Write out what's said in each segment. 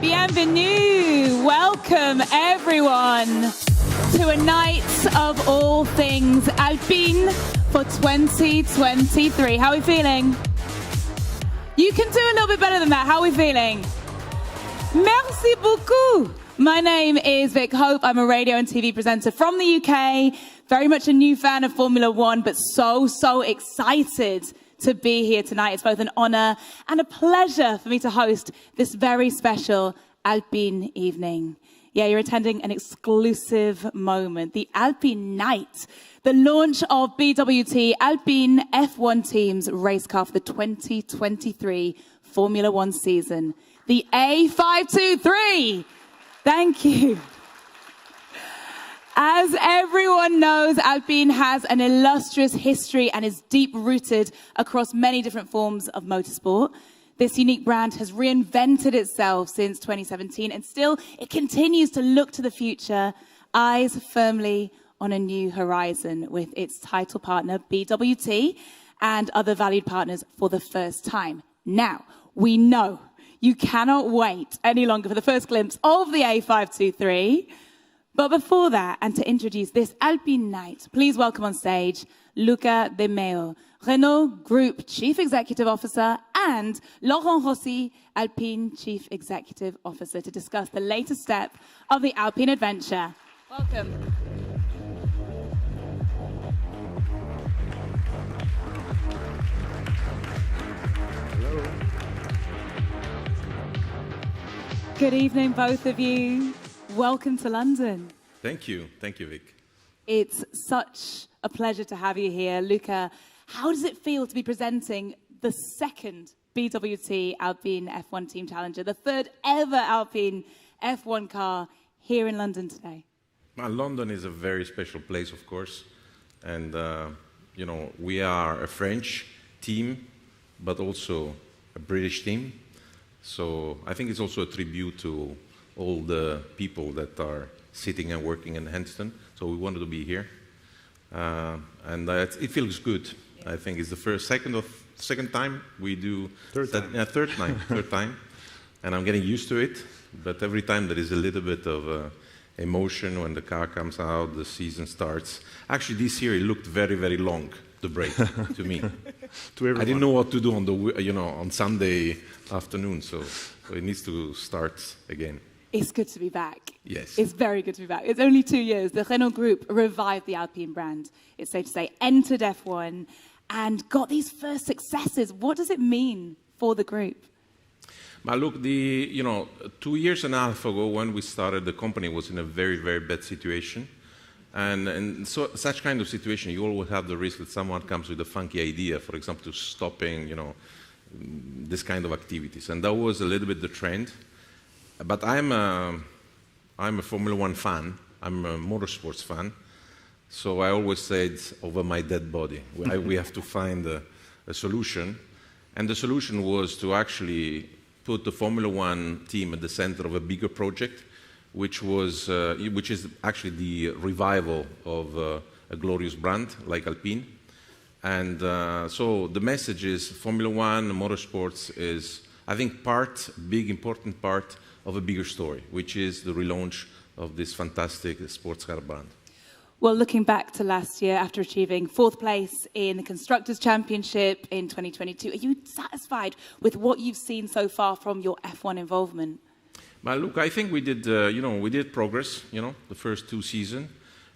bienvenue. Welcome, everyone, to a night of all things Alpine for 2023. How are we feeling? You can do a little bit better than that. How are we feeling? Merci beaucoup. My name is Vic Hope. I'm a radio and TV presenter from the UK. Very much a new fan of Formula One, but so excited to be here tonight. It's both an honor and a pleasure for me to host this very special Alpine evening. Yeah, you're attending an exclusive moment, the Alpine Night, the launch of BWT Alpine F1 Team's race car for the 2023 Formula One season, the A523. Thank you. As everyone knows, Alpine has an illustrious history and is deep-rooted across many different forms of motorsport. This unique brand has reinvented itself since 2017, and still it continues to look to the future, eyes firmly on a new horizon with its title partner, BWT, and other valued partners for the first time. Now, we know you cannot wait any longer for the first glimpse of the A523. But before that, and to introduce this Alpine Night, please welcome on stage Luca de Meo, Renault Group Chief Executive Officer, and Laurent Rossi, Alpine Chief Executive Officer, to discuss the latest step of the Alpine adventure. Welcome. Hello. Good evening, both of you. Welcome to London. Thank you, Vic. It's such a pleasure to have you here. Luca, how does it feel to be presenting the second BWT Alpine F1 Team Challenger, the third ever Alpine F1 car here in London today? Well, London is a very special place, of course. And, you know, we are a French team, but also a British team. So I think it's also a tribute to all the people that are sitting and working in Hampton. So we wanted to be here. And it feels good. I think it's the second time we do... Third time. And I'm getting used to it. But every time there is a little bit of emotion when the car comes out, the season starts. Actually, this year it looked very long, the break, to me. I didn't know what to do on Sunday afternoon, so it needs to start again. It's good to be back. Yes. It's very good to be back. It's only 2 years. The Renault Group revived the Alpine brand, it's safe to say, entered F1 and got these first successes. What does it mean for the group? But look, 2 years and a half ago when we started, the company was in a very bad situation. And so such kind of situation, you always have the risk that someone comes with a funky idea, for example, to stopping, this kind of activities. And that was a little bit the trend. But I'm a Formula One fan. I'm a motorsports fan. So I always said, over my dead body, we have to find a solution. And the solution was to actually put the Formula One team at the center of a bigger project, which is actually the revival of a glorious brand like Alpine. And so the message is Formula One, motorsports is, I think, big important part of a bigger story, which is the relaunch of this fantastic sports car brand. Well, looking back to last year, after achieving 4th place in the Constructors' Championship in 2022, are you satisfied with what you've seen so far from your F1 involvement? Well, look, I think we did progress, the first 2 seasons.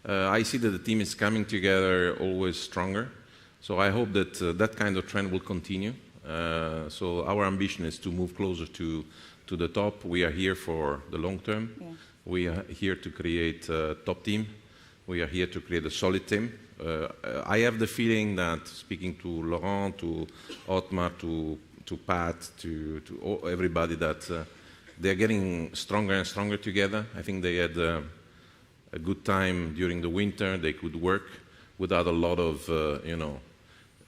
I see that the team is coming together always stronger. So I hope that that kind of trend will continue. So our ambition is to move closer to the top. We are here for the long term. Yeah. We are here to create a top team. We are here to create a solid team. I have the feeling that, speaking to Laurent, to Otmar, to Pat, to everybody, that they're getting stronger and stronger together. I think they had a good time during the winter. They could work without a lot of,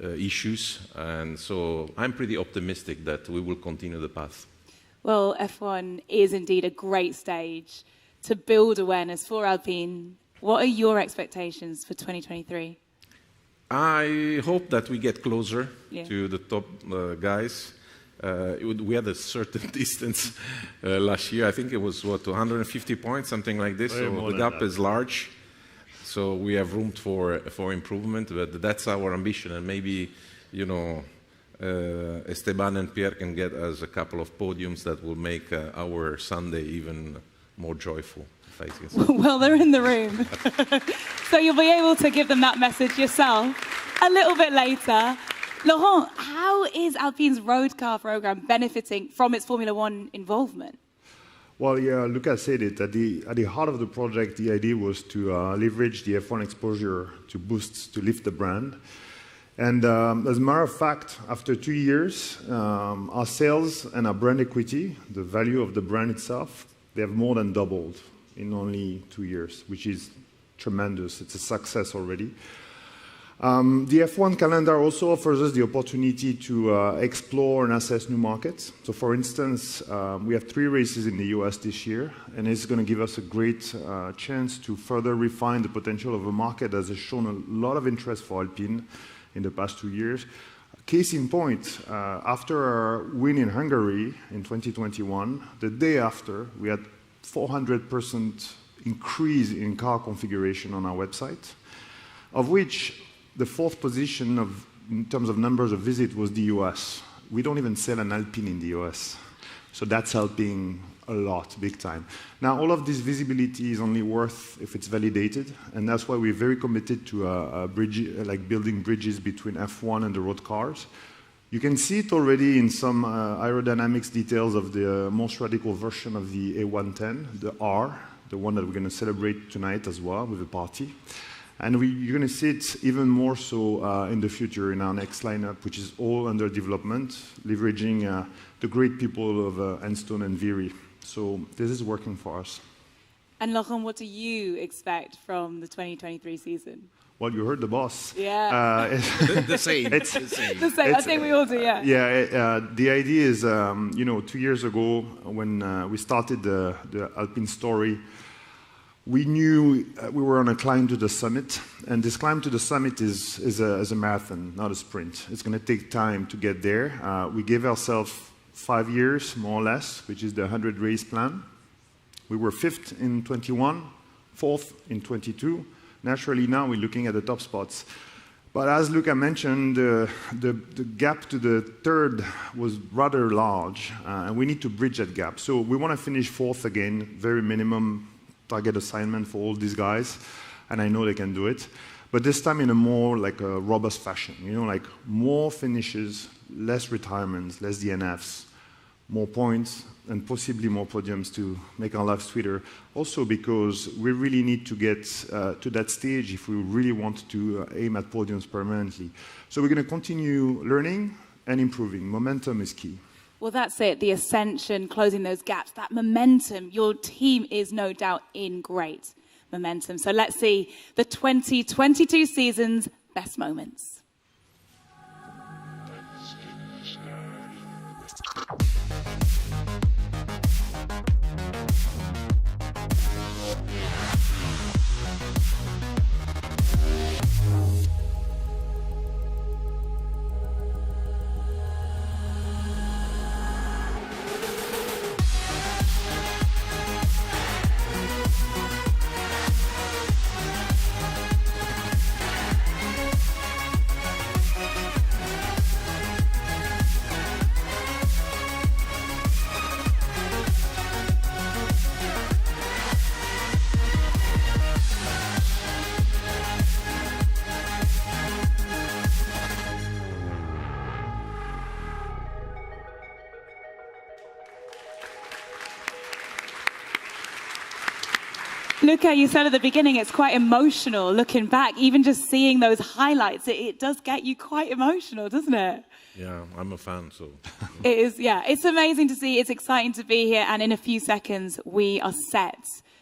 issues. And so I'm pretty optimistic that we will continue the path. Well, F1 is indeed a great stage to build awareness for Alpine. What are your expectations for 2023? I hope that we get closer to the top guys. We had a certain distance last year. I think it was, 250 points, something like this. So the gap is large. So we have room for improvement, but that's our ambition. And maybe, Esteban and Pierre can get us a couple of podiums that will make our Sunday even more joyful. Well, they're in the room. So you'll be able to give them that message yourself a little bit later. Laurent, how is Alpine's road car program benefiting from its Formula One involvement? Well, yeah, Luca said it. At the heart of the project, the idea was to leverage the F1 exposure to lift the brand. And as a matter of fact, after 2 years, our sales and our brand equity, the value of the brand itself, they have more than doubled in only 2 years, which is tremendous. It's a success already. The F1 calendar also offers us the opportunity to explore and assess new markets. So for instance, we have 3 races in the US this year, and it's going to give us a great chance to further refine the potential of a market that has shown a lot of interest for Alpine in the past 2 years. Case in point, after our win in Hungary in 2021, the day after, we had 400% increase in car configuration on our website, of which the 4th position in terms of numbers of visits was the US. We don't even sell an Alpine in the US. So that's helping a lot, big time. Now, all of this visibility is only worth if it's validated, and that's why we're very committed to building bridges between F1 and the road cars. You can see it already in some aerodynamics details of the most radical version of the A110, the R, the one that we're going to celebrate tonight as well with a party. And you're going to see it even more so in the future in our next lineup, which is all under development, leveraging the great people of Enstone and Viry. So this is working for us. And Laurent, what do you expect from the 2023 season? Well, you heard the boss. Yeah. The same. The same. I think we all do, yeah. Yeah, the idea is, 2 years ago when we started the Alpine story, we knew we were on a climb to the summit, and this climb to the summit is a marathon, not a sprint. It's going to take time to get there. We gave ourselves 5 years, more or less, which is the 100-race plan. We were 5th in 21, 4th in 22. Naturally, now we're looking at the top spots. But as Luca mentioned, the gap to the 3rd was rather large, and we need to bridge that gap. So we want to finish 4th again, very minimum target assignment for all these guys, and I know they can do it. But this time in a more like a robust fashion, like more finishes, less retirements, less DNFs, more points, and possibly more podiums to make our lives sweeter. Also because we really need to get to that stage if we really want to aim at podiums permanently. So we're going to continue learning and improving. Momentum is key. Well, that's it, the ascension, closing those gaps, that momentum. Your team is no doubt in great momentum. So let's see the 2022 season's best moments. Luca, you said at the beginning it's quite emotional looking back. Even just seeing those highlights, it does get you quite emotional, doesn't it? Yeah, I'm a fan, so. It is, yeah. It's amazing to see. It's exciting to be here. And in a few seconds, we are set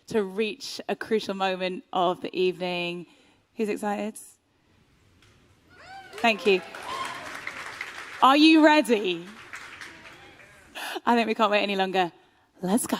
to reach a crucial moment of the evening. Who's excited? Thank you. Are you ready? I think we can't wait any longer. Let's go.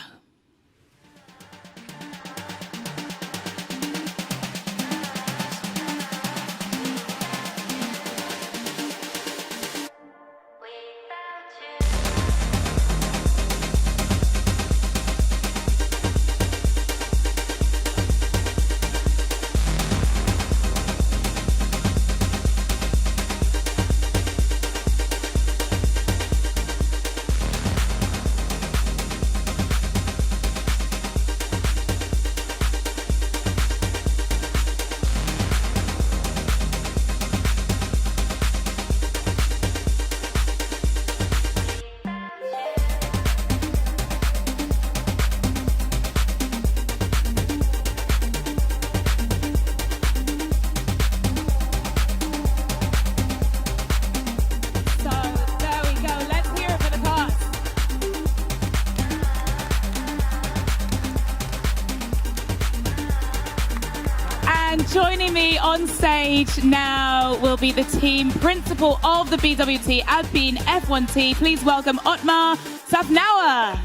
Joining me on stage now will be the team principal of the BWT Alpine F1 Team. Please welcome Otmar Safnauer.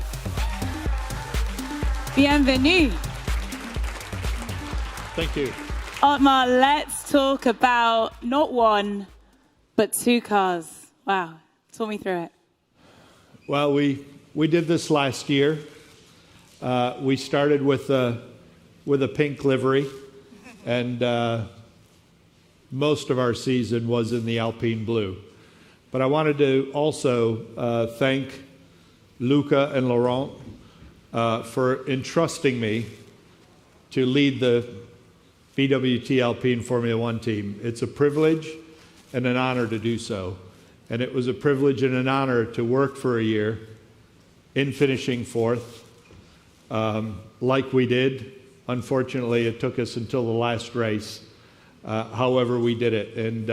Bienvenue. Thank you. Otmar, let's talk about not one, but two cars. Wow. Talk me through it. Well, we did this last year. We started with a pink livery, and most of our season was in the Alpine blue. But I wanted to also thank Luca and Laurent for entrusting me to lead the BWT Alpine Formula One team. It's a privilege and an honor to do so. And it was a privilege and an honor to work for a year in finishing fourth, like we did. Unfortunately, it took us until the last race. However, we did it. And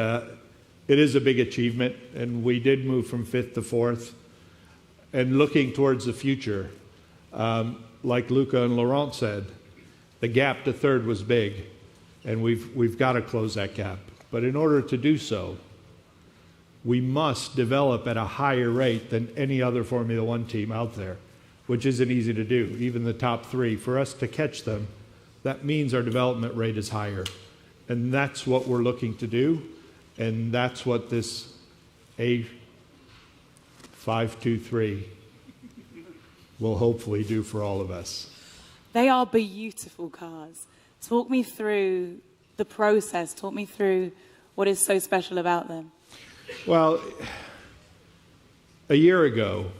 it is a big achievement. And we did move from fifth to fourth. And looking towards the future, like Luca and Laurent said, the gap to third was big. And we've got to close that gap. But in order to do so, we must develop at a higher rate than any other Formula One team out there, which isn't easy to do, even the top three. For us to catch them, that means our development rate is higher. And that's what we're looking to do, and that's what this A523 will hopefully do for all of us. They are beautiful cars. Talk me through the process. Talk me through what is so special about them. Well, a year ago,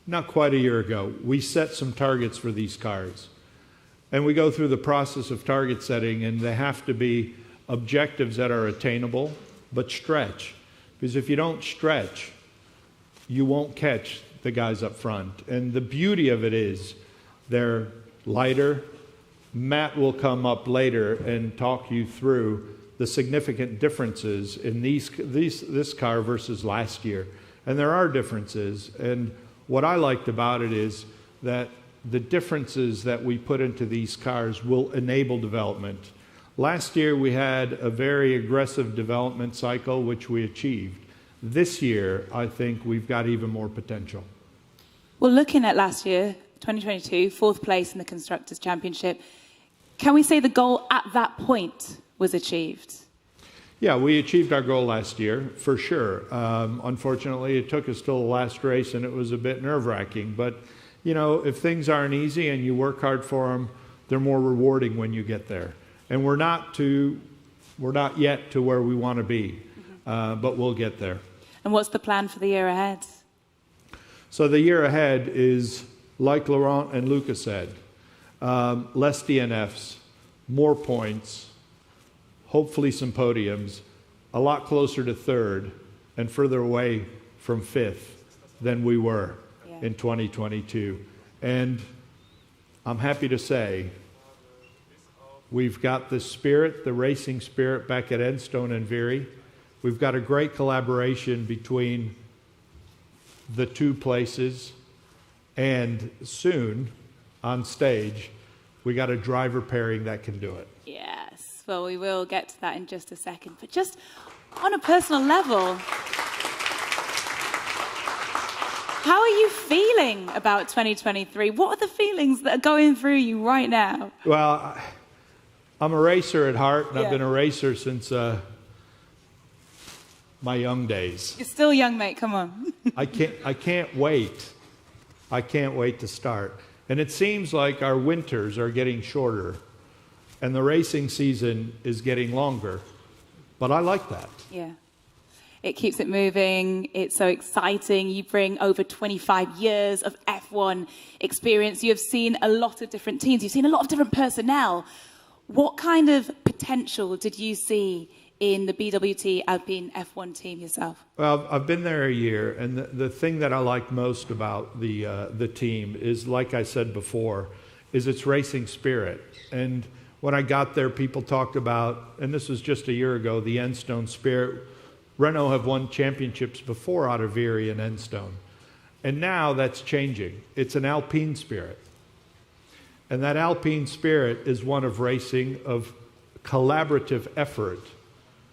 not quite a year ago, we set some targets for these cars. And we go through the process of target setting, and they have to be objectives that are attainable, but stretch. Because if you don't stretch, you won't catch the guys up front. And the beauty of it is they're lighter. Matt will come up later and talk you through the significant differences in this car versus last year. And there are differences. And what I liked about it is that the differences that we put into these cars will enable development. Last year we had a very aggressive development cycle, which we achieved. This year, I think we've got even more potential. Well, looking at last year, 2022, fourth place in the Constructors' Championship, can we say the goal at that point was achieved? Yeah, we achieved our goal last year, for sure. Unfortunately, it took us till the last race, and it was a bit nerve-wracking. But, you know, if things aren't easy and you work hard for them, they're more rewarding when you get there. And we're not yet to where we want to be, but we'll get there. And what's the plan for the year ahead? So the year ahead is, like Laurent and Luca said, less DNFs, more points, hopefully some podiums, a lot closer to third and further away from fifth than we were in 2022. And I'm happy to say we've got the spirit, the racing spirit back at Enstone and Viry. We've got a great collaboration between the two places, and soon on stage we got a driver pairing that can do it. Yes. Well, we will get to that in just a second. But just on a personal level, how are you feeling about 2023? What are the feelings that are going through you right now? Well, I'm a racer at heart, and I've been a racer since my young days. You're still young, mate. Come on. I can't wait. I can't wait to start. And it seems like our winters are getting shorter, and the racing season is getting longer. But I like that. Yeah. It keeps it moving. It's so exciting. You bring over 25 years of F1 experience. You have seen a lot of different teams. You've seen a lot of different personnel. What kind of potential did you see in the BWT Alpine F1 team yourself? Well, I've been there a year, and the thing that I like most about the team is, like I said before, is its racing spirit. And when I got there, people talked about, and this was just a year ago, the Enstone spirit. Renault have won championships before out of Viry and Enstone. And now that's changing. It's an Alpine spirit. And that Alpine spirit is one of racing, of collaborative effort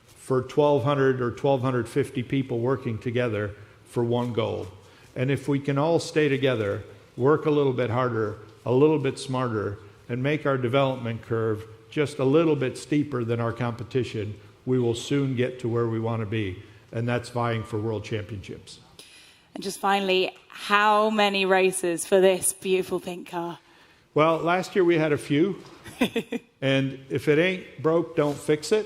for 1,200 or 1,250 people working together for one goal. And if we can all stay together, work a little bit harder, a little bit smarter, and make our development curve just a little bit steeper than our competition, we will soon get to where we want to be, and that's vying for world championships. And just finally, how many races for this beautiful pink car? Well, last year we had a few, and if it ain't broke, don't fix it.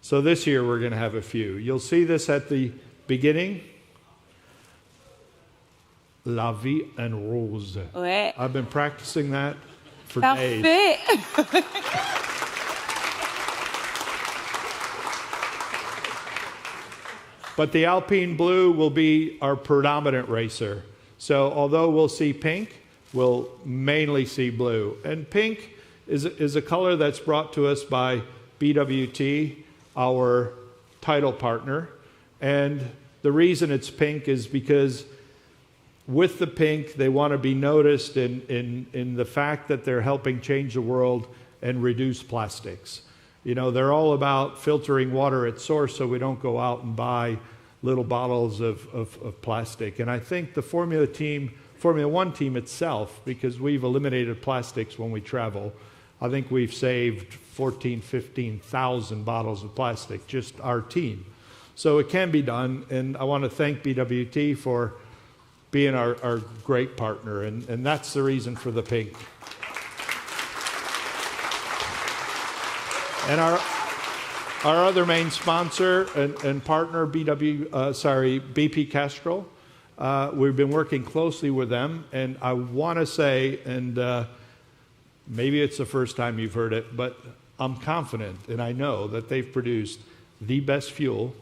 So this year we're going to have a few. You'll see this at the beginning. La vie en rose. Ouais. I've been practicing that for Parfait. days. But the Alpine blue will be our predominant racer. So although we'll see pink, we'll mainly see blue. And pink is a color that's brought to us by BWT, our title partner. And the reason it's pink is because with the pink, they want to be noticed in the fact that they're helping change the world and reduce plastics. You know, they're all about filtering water at source so we don't go out and buy little bottles of plastic. And I think the Formula One team itself, because we've eliminated plastics when we travel, I think we've saved 14,000, 15,000 bottles of plastic, just our team. So it can be done, and I want to thank BWT for being our great partner, and that's the reason for the pink. And our other main sponsor and partner, BP Castrol, we've been working closely with them, and I want to say, and maybe it's the first time you've heard it, but I'm confident, and I know that they've produced the best fuel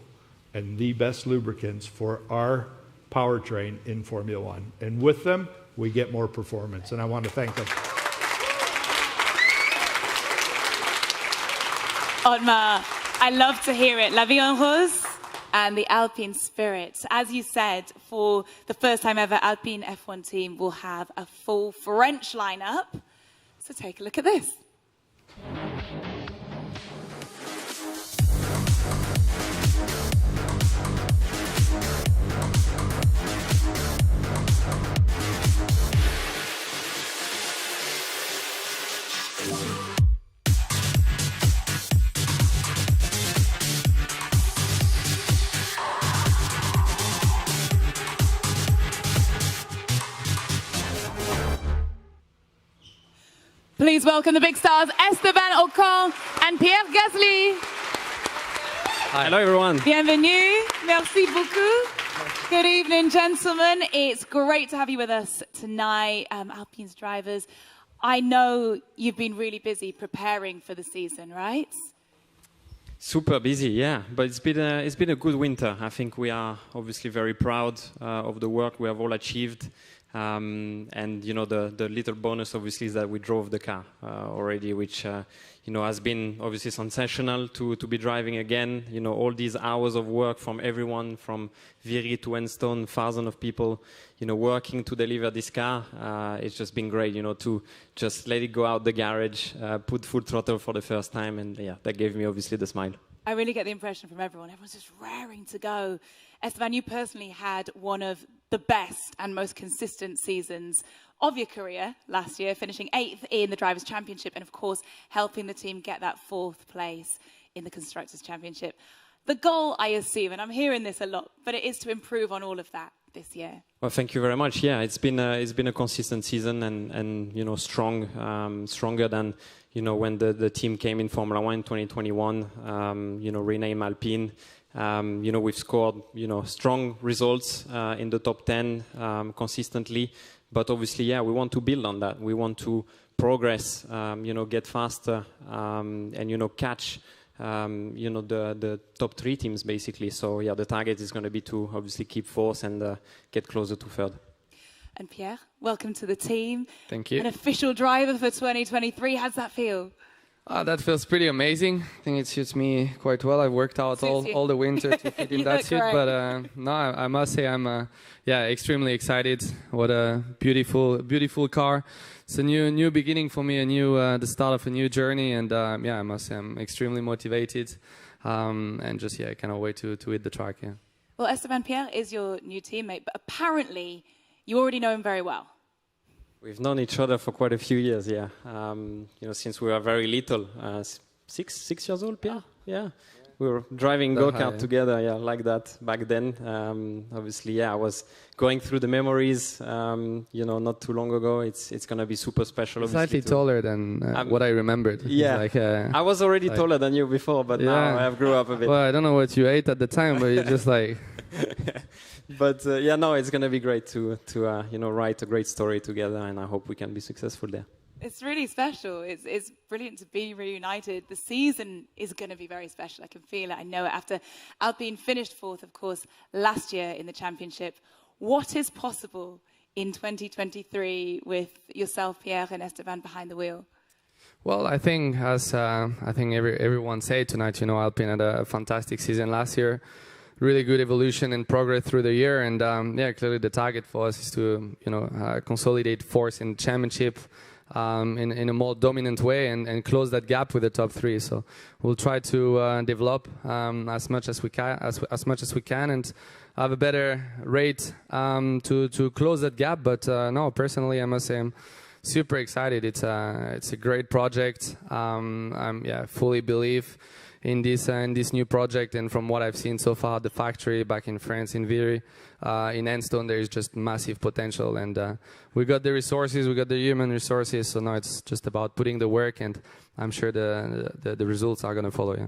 and the best lubricants for our powertrain in Formula One. And with them, we get more performance, and I want to thank them. Otmar, I love to hear it. La vie en rose and the Alpine spirit. As you said, for the first time ever, Alpine F1 Team will have a full French lineup. So take a look at this. Please welcome the big stars, Esteban, Ocon, and Pierre Gasly. Hi. Hello, everyone. Bienvenue. Merci beaucoup. Good evening, gentlemen. It's great to have you with us tonight, Alpine's drivers. I know you've been really busy preparing for the season, right? Super busy, yeah. But it's been a good winter. I think we are obviously very proud of the work we have all achieved. And, you know, the little bonus, obviously, is that we drove the car already, which, you know, has been obviously sensational to be driving again. You know, all these hours of work from everyone, from Viry to Enstone, thousands of people, you know, working to deliver this car. It's just been great, you know, to just let it go out the garage, put full throttle for the first time. And, yeah, that gave me, obviously, the smile. I really get the impression from everyone. Everyone's just raring to go. Esteban, you personally had one of the best and most consistent seasons of your career last year, finishing 8th in the Drivers' Championship and, of course, helping the team get that 4th place in the Constructors' Championship. The goal, I assume, and I'm hearing this a lot, but it is to improve on all of that this year. Well, thank you very much. Yeah, it's been a consistent season and you know, stronger than, you know, when the team came in Formula One in 2021, you know, renamed Alpine. You know, we've scored, you know, strong results in the top 10 consistently. But obviously, yeah, we want to build on that. We want to progress, you know, get faster and, you know, catch, you know, the top 3 teams, basically. So, yeah, the target is going to be to obviously keep force and get closer to 3rd. And Pierre, welcome to the team. Thank you. An official driver for 2023. How's that feel? That feels pretty amazing. I think it suits me quite well. I've worked out all the winter to fit in that suit. Great. But no, I must say I'm extremely excited. What a beautiful car. It's a new beginning for me, the start of a new journey. And I must say I'm extremely motivated. And just, I cannot wait to hit the track. Yeah. Well, Esteban, Pierre is your new teammate, but apparently you already know him very well. We've known each other for quite a few years, yeah. Since we were very little, 6 years old, Pierre? Yeah. We were driving go-kart together, like that back then. Obviously, I was going through the memories, not too long ago. It's going to be super special. Slightly taller than what I remembered. Yeah, I was already taller than you before, but now I have grew up a bit. Well, I don't know what you ate at the time, but you're just like... But it's going to be great to write a great story together, and I hope we can be successful there. It's really special. It's brilliant to be reunited. The season is going to be very special. I can feel it. I know it. After Alpine finished fourth, of course, last year in the championship, what is possible in 2023 with yourself, Pierre, and Esteban behind the wheel? Well, I think as everyone said tonight, Alpine had a fantastic season last year. Really good evolution and progress through the year, and clearly the target for us is to consolidate fourth in the championship in a more dominant way and close that gap with the top three. So we'll try to develop as much as we can and have a better rate to close that gap. But no, personally, I must say I'm super excited. It's a great project. I fully believe in this new project, and from what I've seen so far, the factory back in France, in Viry, in Enstone, there is just massive potential, and we got the resources, we got the human resources, so now it's just about putting the work, and I'm sure the results are going to follow. Yeah.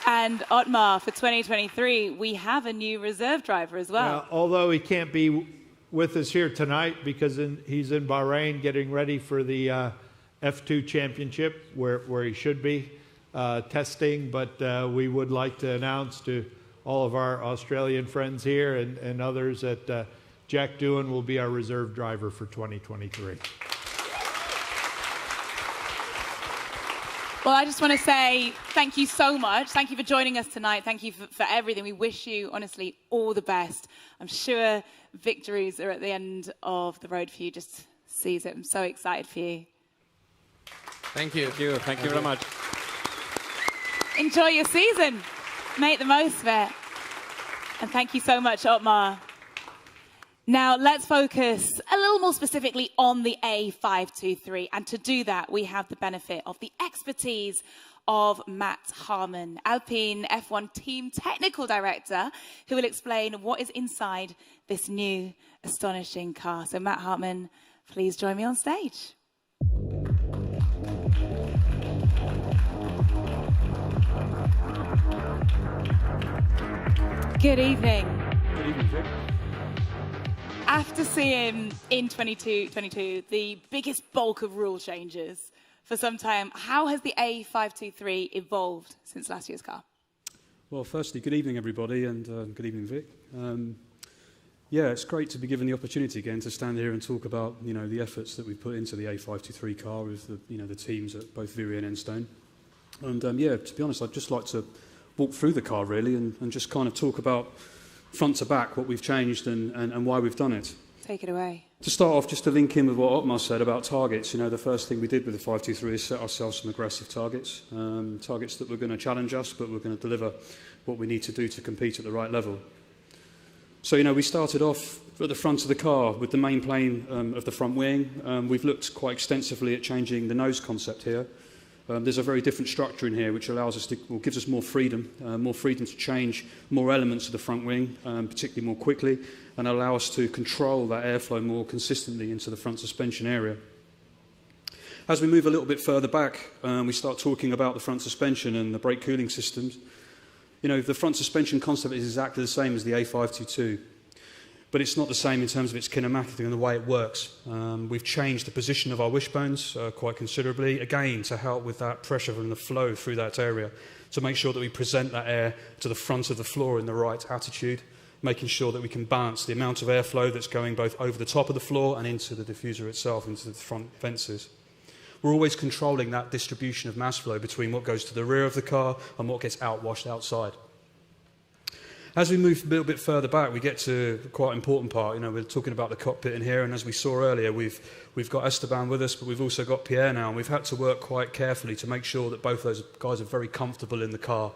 And Otmar, for 2023, we have a new reserve driver as well. Although he can't be with us here tonight because he's in Bahrain getting ready for the F2 championship where he should be testing, but we would like to announce to all of our Australian friends here and others that Jack Doohan will be our reserve driver for 2023. Well, I just want to say thank you so much. Thank you for joining us tonight. Thank you for everything. We wish you, honestly, all the best. I'm sure victories are at the end of the road for you. Just seize it. I'm so excited for you. Thank you. Thank you very much. Enjoy your season. Make the most of it. And thank you so much, Otmar. Now, let's focus a little more specifically on the A523. And to do that, we have the benefit of the expertise of Matt Harmon, Alpine F1 Team Technical Director, who will explain what is inside this new, astonishing car. So, Matt Harmon, please join me on stage. Good evening. Good evening, Vic. After seeing in 2022 the biggest bulk of rule changes for some time, how has the A523 evolved since last year's car? Well, firstly, good evening, everybody, and good evening, Vic. It's great to be given the opportunity again to stand here and talk about the efforts that we put into the A523 car with the teams at both Viry and Enstone. And to be honest, I'd just like to walk through the car really and just kind of talk about front to back what we've changed and why we've done it. Take it away. To start off, just to link in with what Otmar said about targets, the first thing we did with the 523 is set ourselves some aggressive targets, targets that were going to challenge us, but we're going to deliver what we need to do to compete at the right level. So, we started off at the front of the car with the main plane of the front wing. We've looked quite extensively at changing the nose concept here. There's a very different structure in here which allows us gives us more freedom to change more elements of the front wing, particularly more quickly, and allow us to control that airflow more consistently into the front suspension area. As we move a little bit further back, we start talking about the front suspension and the brake cooling systems. The front suspension concept is exactly the same as the A522. But it's not the same in terms of its kinematic and the way it works. We've changed the position of our wishbones quite considerably, again, to help with that pressure and the flow through that area, to make sure that we present that air to the front of the floor in the right attitude. making sure that we can balance the amount of airflow that's going both over the top of the floor and into the diffuser itself, into the front fences. We're always controlling that distribution of mass flow between what goes to the rear of the car and what gets outwashed outside. As we move a little bit further back, we get to quite an important part. You know, we're talking about the cockpit in here, and as we saw earlier, we've got Esteban with us, but we've also got Pierre now, and we've had to work quite carefully to make sure that both those guys are very comfortable in the car.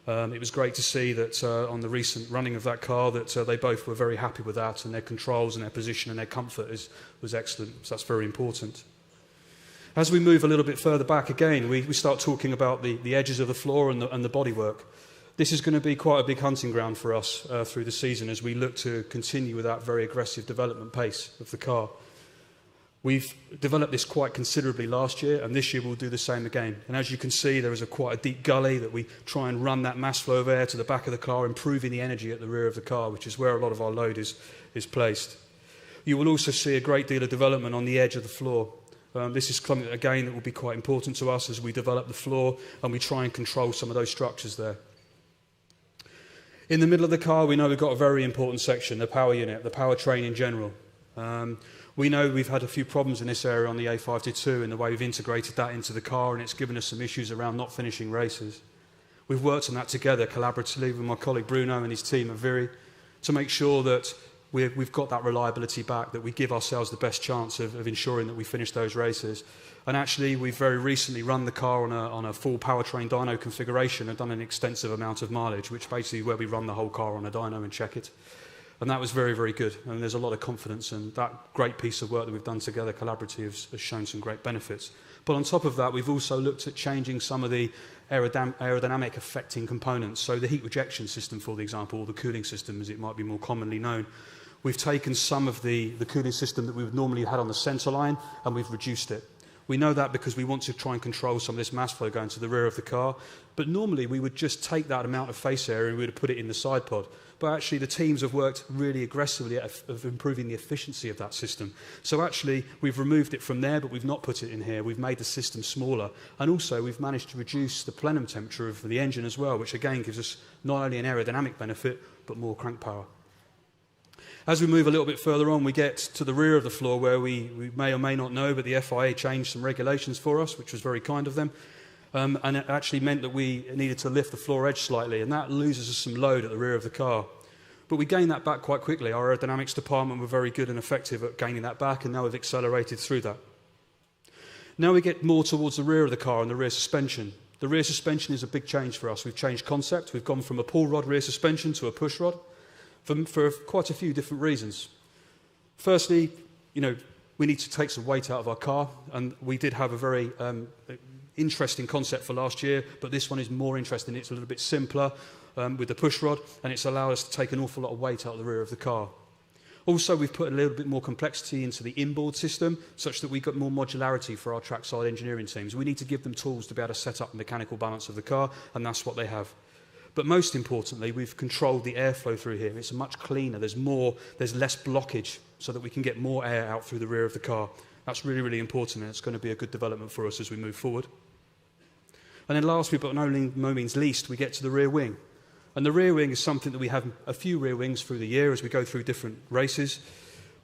It was great to see that on the recent running of that car that they both were very happy with that, and their controls and their position and their comfort was excellent, so that's very important. As we move a little bit further back again, we start talking about the edges of the floor and the bodywork. This is going to be quite a big hunting ground for us through the season as we look to continue with that very aggressive development pace of the car. We've developed this quite considerably last year, and this year we'll do the same again. And as you can see, there is quite a deep gully that we try and run that mass flow of air to the back of the car, improving the energy at the rear of the car, which is where a lot of our load is placed. You will also see a great deal of development on the edge of the floor. This is something, again, that will be quite important to us as we develop the floor and we try and control some of those structures there. In the middle of the car, we know we've got a very important section, the power unit, the powertrain in general. We know we've had a few problems in this area on the A523 in the way we've integrated that into the car, and it's given us some issues around not finishing races. We've worked on that together collaboratively with my colleague Bruno and his team at Viri to make sure that we've got that reliability back, that we give ourselves the best chance of ensuring that we finish those races. And actually, we've very recently run the car on a full powertrain dyno configuration and done an extensive amount of mileage, which basically is where we run the whole car on a dyno and check it. And that was very, very good. And there's a lot of confidence, and that great piece of work that we've done together collaboratively has shown some great benefits. But on top of that, we've also looked at changing some of the aerodynamic affecting components. So the heat rejection system, for example, or the cooling system, as it might be more commonly known. We've taken some of the cooling system that we would normally have had on the centre line, and we've reduced it. We know that because we want to try and control some of this mass flow going to the rear of the car. But normally we would just take that amount of face area and we would put it in the side pod. But actually the teams have worked really aggressively at improving the efficiency of that system. So actually we've removed it from there, but we've not put it in here. We've made the system smaller. And also we've managed to reduce the plenum temperature of the engine as well, which again gives us not only an aerodynamic benefit, but more crank power. As we move a little bit further on, we get to the rear of the floor where we may or may not know, but the FIA changed some regulations for us, which was very kind of them. And it actually meant that we needed to lift the floor edge slightly, and that loses us some load at the rear of the car. But we gained that back quite quickly. Our aerodynamics department were very good and effective at gaining that back, and now we've accelerated through that. Now we get more towards the rear of the car and the rear suspension. The rear suspension is a big change for us. We've changed concept. We've gone from a pull rod rear suspension to a push rod. For quite a few different reasons. Firstly, we need to take some weight out of our car, and we did have a very interesting concept for last year, but this one is more interesting. It's a little bit simpler with the push rod, and it's allowed us to take an awful lot of weight out of the rear of the car. Also, we've put a little bit more complexity into the inboard system, such that we've got more modularity for our trackside engineering teams. We need to give them tools to be able to set up the mechanical balance of the car, and that's what they have. But most importantly, we've controlled the airflow through here. It's much cleaner. There's less blockage so that we can get more air out through the rear of the car. That's really, really important, and it's going to be a good development for us as we move forward. And then last, but no means least, we get to the rear wing. And the rear wing is something that we have a few rear wings through the year as we go through different races,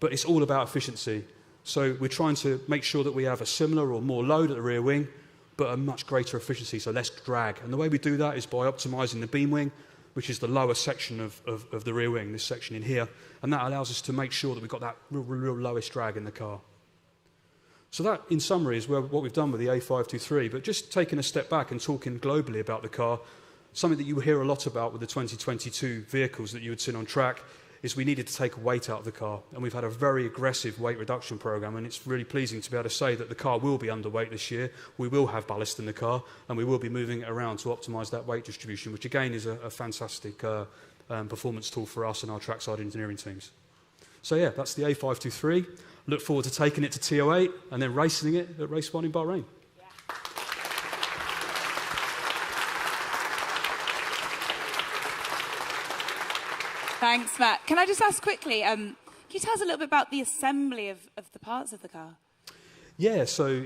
but it's all about efficiency. So we're trying to make sure that we have a similar or more load at the rear wing, but a much greater efficiency, so less drag. And the way we do that is by optimising the beam wing, which is the lower section of the rear wing, this section in here, and that allows us to make sure that we've got that real lowest drag in the car. So that, in summary, is what we've done with the A523, but just taking a step back and talking globally about the car, something that you hear a lot about with the 2022 vehicles that you would see on track is we needed to take weight out of the car, and we've had a very aggressive weight reduction program, and it's really pleasing to be able to say that the car will be underweight this year. We will have ballast in the car, and we will be moving it around to optimise that weight distribution, which again is a fantastic performance tool for us and our trackside engineering teams. So yeah, that's the A523. Look forward to taking it to TO8 and then racing it at race 1 in Bahrain. Thanks, Matt. Can I just ask quickly, can you tell us a little bit about the assembly of the parts of the car? Yeah, so,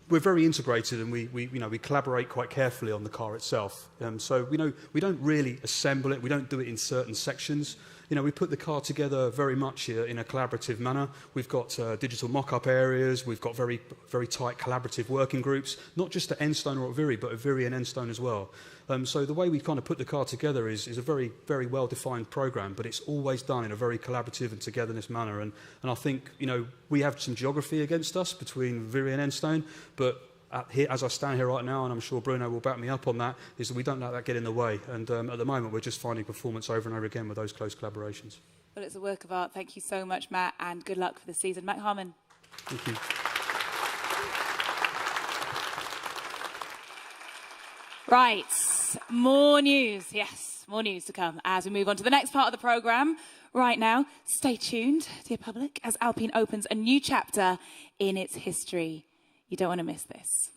we're very integrated, and we collaborate quite carefully on the car itself. So we don't really assemble it. We don't do it in certain sections. We put the car together very much in a collaborative manner. We've got digital mock-up areas. We've got very, very tight collaborative working groups, not just at Enstone or at Viri, but at Viri and Enstone as well. So the way we kind of put the car together is a very, very well-defined program, but it's always done in a very collaborative and togetherness manner. And I think, we have some geography against us between Viri and Enstone, but here, as I stand here right now, and I'm sure Bruno will back me up on that, is that we don't let that get in the way. And at the moment, we're just finding performance over and over again with those close collaborations. Well, it's a work of art. Thank you so much, Matt, and good luck for the season. Matt Harmon. Thank you. Right, more news. Yes, more news to come as we move on to the next part of the programme. Right now, stay tuned, dear public, as Alpine opens a new chapter in its history. You don't want to miss this.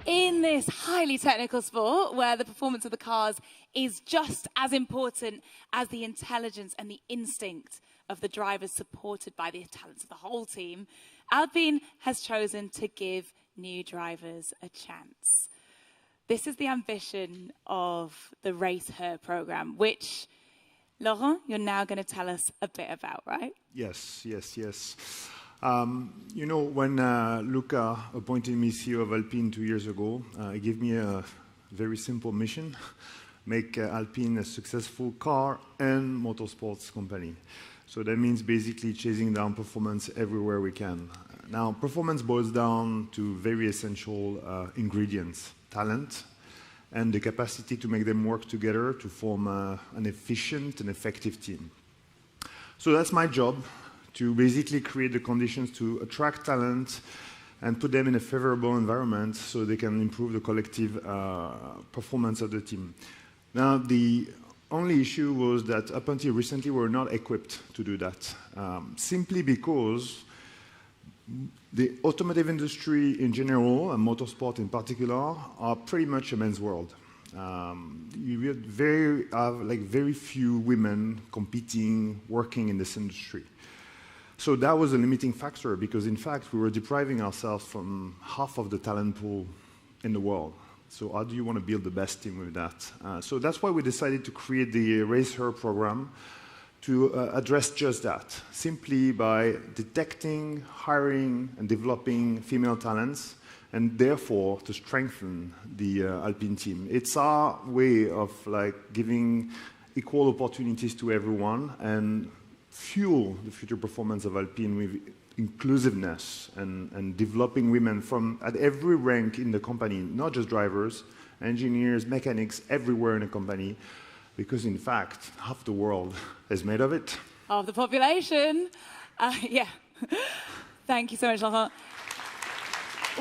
In this highly technical sport, where the performance of the cars is just as important as the intelligence and the instinct of the drivers, supported by the talents of the whole team, Alpine has chosen to give new drivers a chance. This is the ambition of the Race Her program, which, Laurent, you're now going to tell us a bit about, right? Yes. When Luca appointed me CEO of Alpine 2 years ago, he gave me a very simple mission: make Alpine a successful car and motorsports company. So that means basically chasing down performance everywhere we can. Now, performance boils down to very essential ingredients: talent and the capacity to make them work together to form an efficient and effective team. So that's my job, to basically create the conditions to attract talent and put them in a favorable environment so they can improve the collective performance of the team. Now, the only issue was that up until recently, we were not equipped to do that, simply because the automotive industry in general, and motorsport in particular, are pretty much a man's world. You have very few women competing, working in this industry. So that was a limiting factor, because in fact we were depriving ourselves from half of the talent pool in the world. So how do you want to build the best team with that? So that's why we decided to create the Race Her program, to address just that, simply by detecting, hiring, and developing female talents, and therefore to strengthen the Alpine team. It's our way of giving equal opportunities to everyone and fuel the future performance of Alpine with inclusiveness and developing women from at every rank in the company, not just drivers, engineers, mechanics, everywhere in the company, because in fact, half the world is made of it. Half the population. Yeah. Thank you so much, Laurent.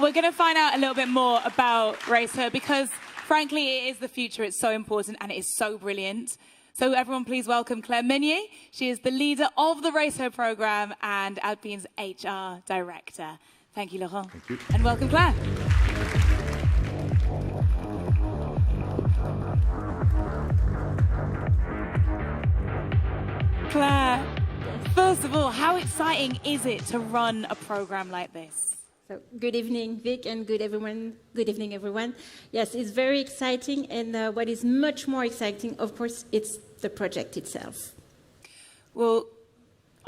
We're going to find out a little bit more about Race Her, because frankly, it is the future. It's so important and it is so brilliant. So everyone, please welcome Claire Meunier. She is the leader of the Race Her program and Alpine's HR director. Thank you, Laurent. Thank you. And welcome, Claire. Claire, first of all, how exciting is it to run a program like this? So, good evening, Vic, and good evening, everyone. Yes, it's very exciting, and what is much more exciting, of course, it's the project itself. Well,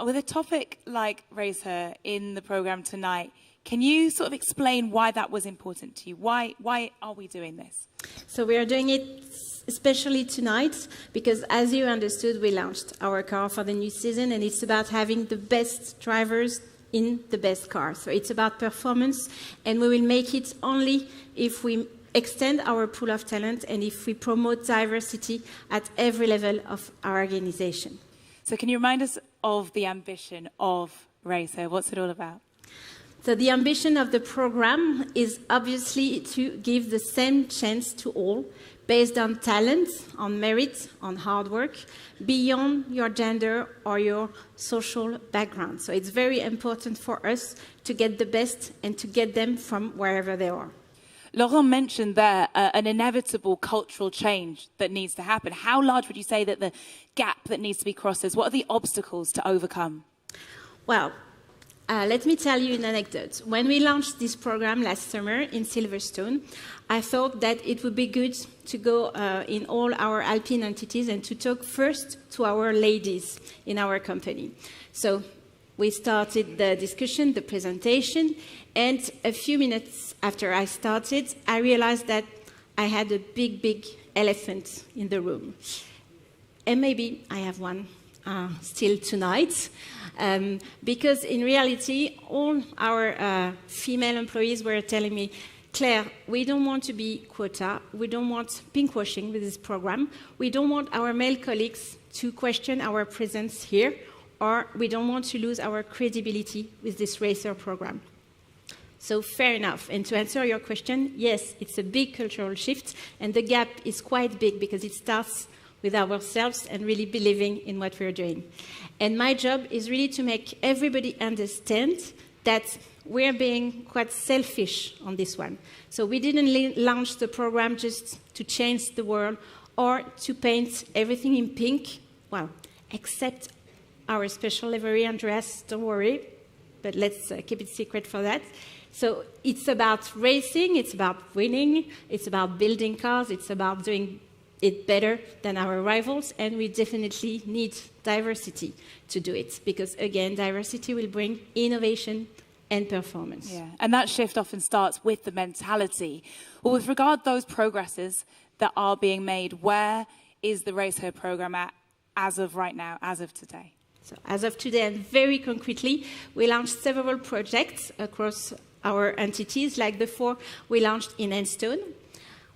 with a topic like Race Her in the program tonight, can you sort of explain why that was important to you? Why are we doing this? So we are doing it especially tonight because, as you understood, we launched our car for the new season, and it's about having the best drivers in the best car. So it's about performance, and we will make it only if we extend our pool of talent and if we promote diversity at every level of our organization. So can you remind us of the ambition of Racer? What's it all about? So the ambition of the program is obviously to give the same chance to all, based on talent, on merit, on hard work, beyond your gender or your social background. So it's very important for us to get the best and to get them from wherever they are. Laurent mentioned there an inevitable cultural change that needs to happen. How large would you say that the gap that needs to be crossed is? What are the obstacles to overcome? Well, let me tell you an anecdote. When we launched this program last summer in Silverstone, I thought that it would be good to go in all our Alpine entities and to talk first to our ladies in our company. So we started the discussion, the presentation, and a few minutes after I started, I realized that I had a big, big elephant in the room. And maybe I have one still tonight. Because in reality, all our female employees were telling me, Claire, we don't want to be quota, we don't want pinkwashing with this program, we don't want our male colleagues to question our presence here, or we don't want to lose our credibility with this Racer program. So fair enough. And to answer your question, yes, it's a big cultural shift, and the gap is quite big because it starts with ourselves and really believing in what we're doing. And my job is really to make everybody understand that we're being quite selfish on this one. So we didn't launch the program just to change the world or to paint everything in pink, well, except our special livery, Andreas, don't worry, but let's keep it secret for that. So it's about racing, it's about winning, it's about building cars, it's about doing it better than our rivals, and we definitely need diversity to do it, because again, diversity will bring innovation and performance. Yeah, and that shift often starts with the mentality. Well, with regard to those progresses that are being made, where is the Racer program at as of right now, as of today? So as of today, and very concretely, we launched several projects across our entities, like the 4 we launched in Enstone.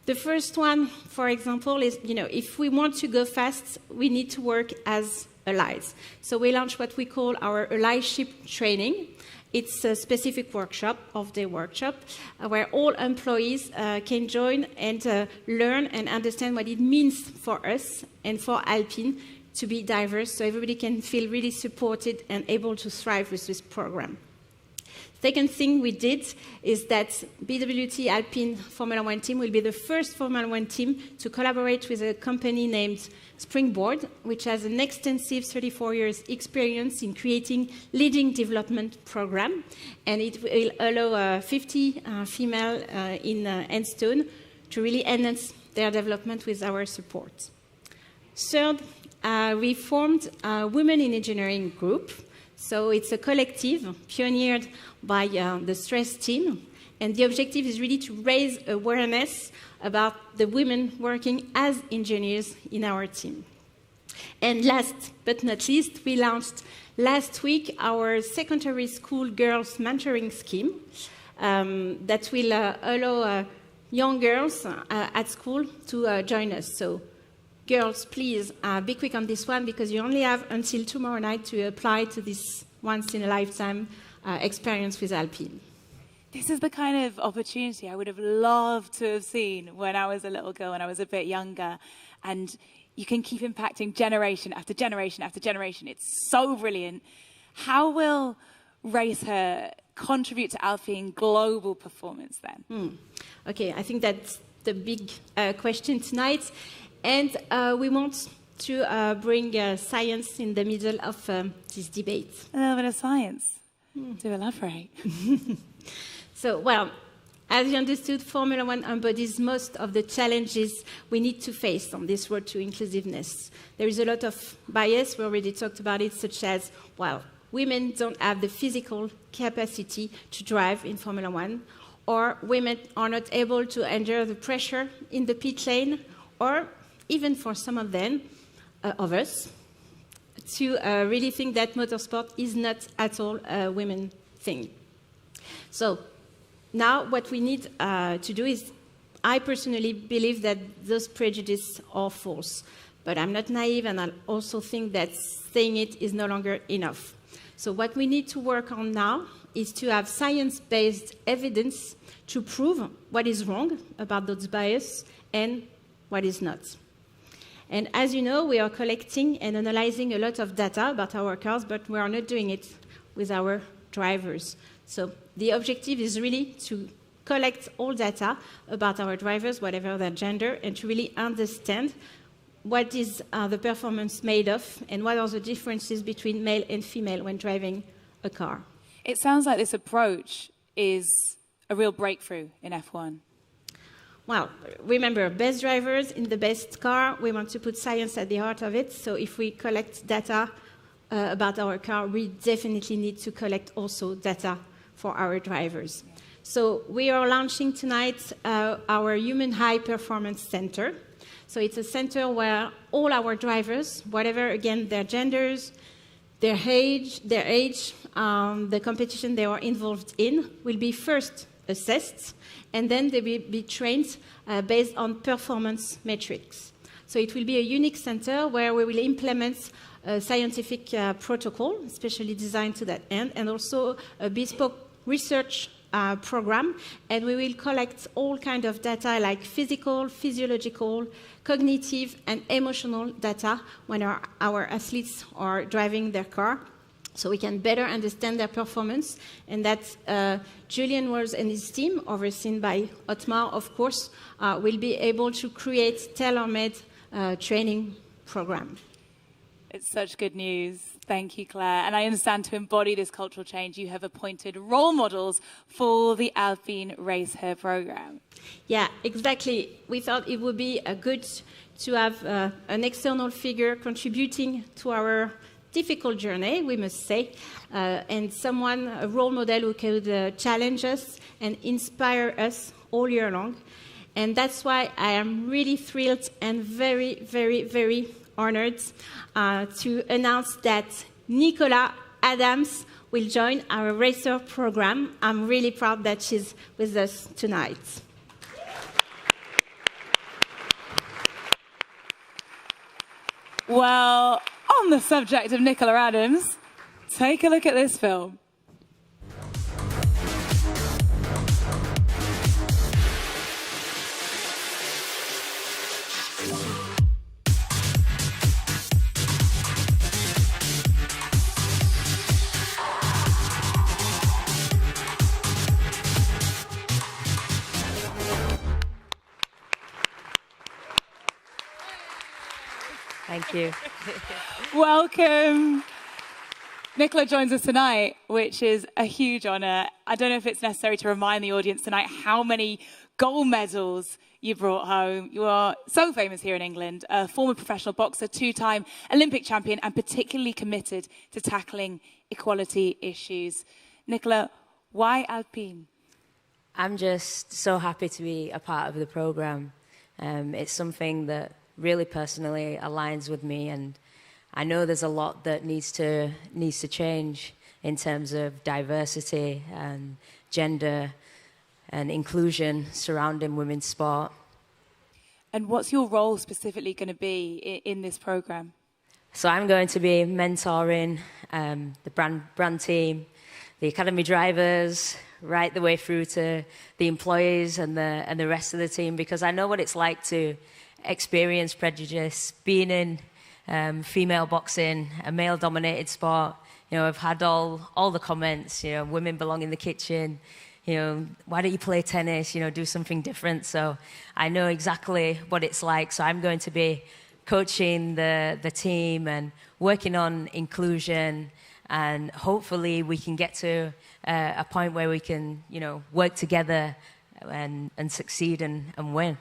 The first one, for example, is, if we want to go fast, we need to work as allies. So we launched what we call our allyship training. It's a specific workshop, off-day workshop, where all employees can join and learn and understand what it means for us and for Alpine to be diverse, so everybody can feel really supported and able to thrive with this program. Second thing we did is that BWT Alpine Formula 1 team will be the first Formula 1 team to collaborate with a company named Springboard, which has an extensive 34 years experience in creating leading development program. And it will allow 50 female in Enstone to really enhance their development with our support. Third, we formed a Women in Engineering group. So it's a collective pioneered by the Stress team. And the objective is really to raise awareness about the women working as engineers in our team. And last but not least, we launched last week our secondary school girls mentoring scheme that will allow young girls at school to join us. So girls, please be quick on this one, because you only have until tomorrow night to apply to this once-in-a-lifetime experience with Alpine. This is the kind of opportunity I would have loved to have seen when I was a little girl, when I was a bit younger. And you can keep impacting generation after generation after generation. It's so brilliant. How will Racer contribute to Alpine global performance then? Okay, I think that's the big question tonight. And we want to bring science in the middle of this debate. A little bit of science. To elaborate. So, well, as you understood, Formula 1 embodies most of the challenges we need to face on this road to inclusiveness. There is a lot of bias, we already talked about it, such as, well, women don't have the physical capacity to drive in Formula 1, or women are not able to endure the pressure in the pit lane, or even for some of them, of us, to really think that motorsport is not at all a women thing. So now what we need to do is I personally believe that those prejudices are false. But I'm not naive, and I also think that saying it is no longer enough. So what we need to work on now is to have science-based evidence to prove what is wrong about those biases and what is not. And as you know, we are collecting and analyzing a lot of data about our cars, but we are not doing it with our drivers. So the objective is really to collect all data about our drivers, whatever their gender, and to really understand what is the performance made of and what are the differences between male and female when driving a car. It sounds like this approach is a real breakthrough in F1. Well, remember, best drivers in the best car, we want to put science at the heart of it. So if we collect data about our car, we definitely need to collect also data for our drivers. So we are launching tonight our Human High Performance Center. So it's a center where all our drivers, whatever, again, their genders, their age, the competition they are involved in, will be first assessed, and then they will be trained based on performance metrics. So it will be a unique center where we will implement a scientific protocol, especially designed to that end, and also a bespoke research program, and we will collect all kinds of data like physical, physiological, cognitive, and emotional data when our athletes are driving their car, so we can better understand their performance, and that Julian Walls and his team, overseen by Otmar, of course, will be able to create tailor-made training program. It's such good news. Thank you, Claire. And I understand to embody this cultural change, you have appointed role models for the Alpine Race Her program. Yeah, exactly. We thought it would be good to have an external figure contributing to our difficult journey, we must say, and someone, a role model who could challenge us and inspire us all year long. And that's why I am really thrilled and very, very, very honored to announce that Nicola Adams will join our racer program. I'm really proud that she's with us tonight. Well, on the subject of Nicola Adams, take a look at this film. Thank you. Welcome. Nicola joins us tonight, which is a huge honour. I don't know if it's necessary to remind the audience tonight how many gold medals you brought home. You are so famous here in England, a former professional boxer, two-time Olympic champion, and particularly committed to tackling equality issues. Nicola, why Alpine? I'm just so happy to be a part of the programme. It's something that really personally aligns with me, and I know there's a lot that needs to change in terms of diversity and gender and inclusion surrounding women's sport. And what's your role specifically going to be in this programme? So I'm going to be mentoring the brand team, the academy drivers, right the way through to the employees and the rest of the team, because I know what it's like to experience prejudice, being in female boxing, a male-dominated sport. You know, I've had all the comments, you know, women belong in the kitchen, you know, why don't you play tennis, you know, do something different. So I know exactly what it's like. So I'm going to be coaching the team and working on inclusion, and hopefully we can get to a point where we can, you know, work together and succeed and win.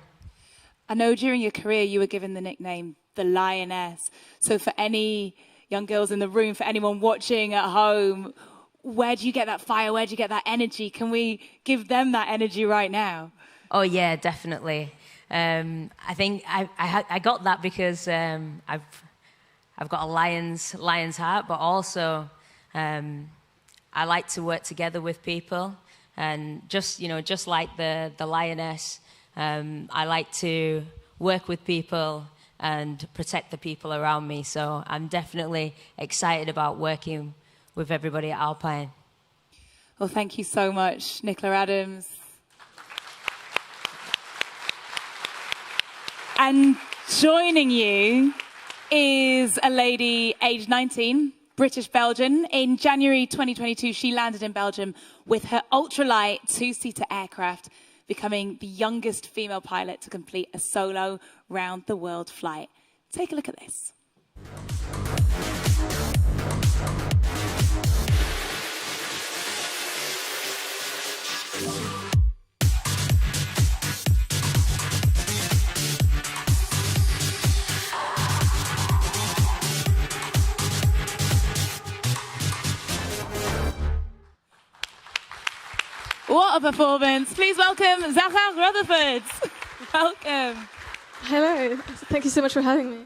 I know during your career you were given the nickname the Lioness. So for any young girls in the room, for anyone watching at home, where do you get that fire? Where do you get that energy? Can we give them that energy right now? Oh yeah, definitely. I think I got that because I've got a lion's heart, but also I like to work together with people, and just like the lioness. I like to work with people and protect the people around me. So I'm definitely excited about working with everybody at Alpine. Well, thank you so much, Nicola Adams. And joining you is a lady aged 19, British Belgian. In January 2022, she landed in Belgium with her ultralight two-seater aircraft, becoming the youngest female pilot to complete a solo round-the-world flight. Take a look at this. What a performance. Please welcome Zara Rutherford. Welcome. Hello. Thank you so much for having me.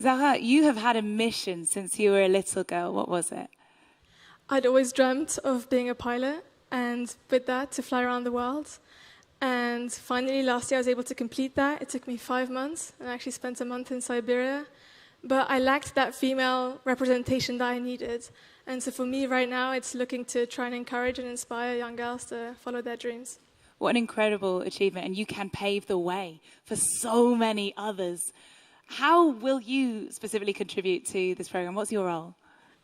Zara, you have had a mission since you were a little girl. What was it? I'd always dreamt of being a pilot, and with that, to fly around the world. And finally, last year, I was able to complete that. It took me 5 months, and I actually spent a month in Siberia. But I lacked that female representation that I needed. And so for me right now, it's looking to try and encourage and inspire young girls to follow their dreams. What an incredible achievement, and you can pave the way for so many others. How will you specifically contribute to this program? What's your role?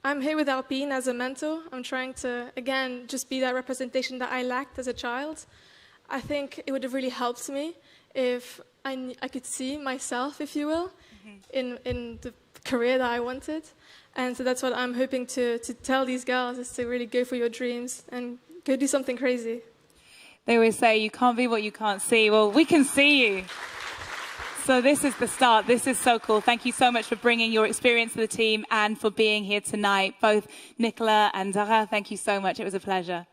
I'm here with Alpine as a mentor. I'm trying to, again, just be that representation that I lacked as a child. I think it would have really helped me if I could see myself, if you will, in the career that I wanted. And so that's what I'm hoping to tell these girls, is to really go for your dreams and go do something crazy. They always say you can't be what you can't see. Well, we can see you. So this is the start. This is so cool. Thank you so much for bringing your experience to the team and for being here tonight. Both Nicola and Zara, thank you so much. It was a pleasure.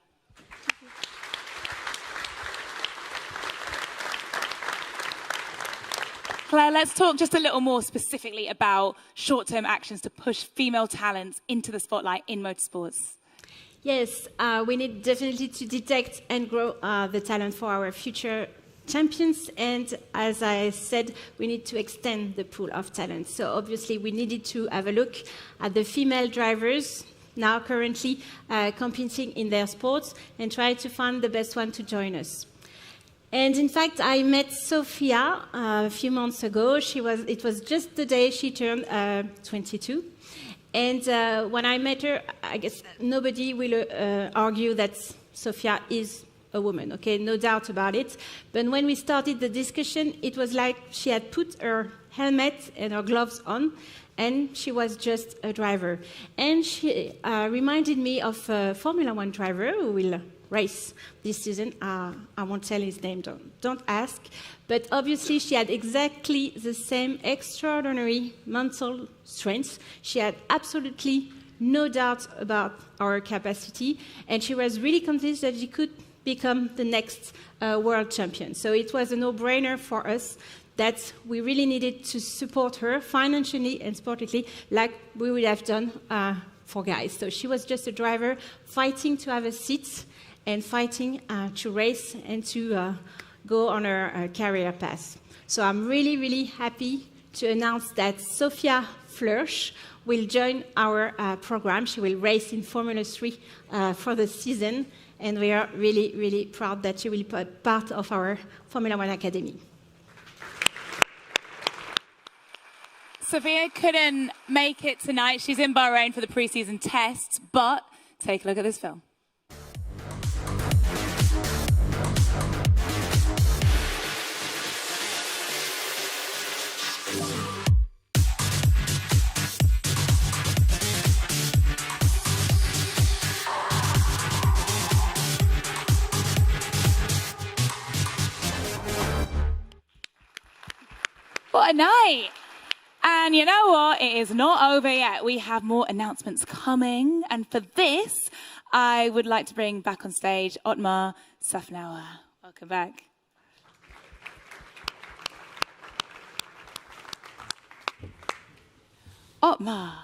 Claire, let's talk just a little more specifically about short-term actions to push female talents into the spotlight in motorsports. Yes, we need definitely to detect and grow the talent for our future champions. And as I said, we need to extend the pool of talent. So obviously we needed to have a look at the female drivers now currently competing in their sports and try to find the best one to join us. And in fact, I met Sophia a few months ago. It was just the day she turned 22. And when I met her, I guess nobody will argue that Sophia is a woman, okay? No doubt about it. But when we started the discussion, it was like she had put her helmet and her gloves on, and she was just a driver. And she reminded me of a Formula One driver who will race this season. I won't tell his name, don't ask. But obviously she had exactly the same extraordinary mental strength. She had absolutely no doubt about our capacity, and she was really convinced that she could become the next world champion. So it was a no-brainer for us that we really needed to support her financially and sportively like we would have done for guys. So she was just a driver fighting to have a seat and fighting to race and to go on her career path. So I'm really, really happy to announce that Sophia Flörsch will join our program. She will race in Formula 3 for the season, and we are really, really proud that she will be part of our Formula 1 Academy. Sophia couldn't make it tonight. She's in Bahrain for the pre-season tests, but take a look at this film. What a night! And you know what? It is not over yet. We have more announcements coming. And for this, I would like to bring back on stage Otmar Safnauer. Welcome back. Otmar,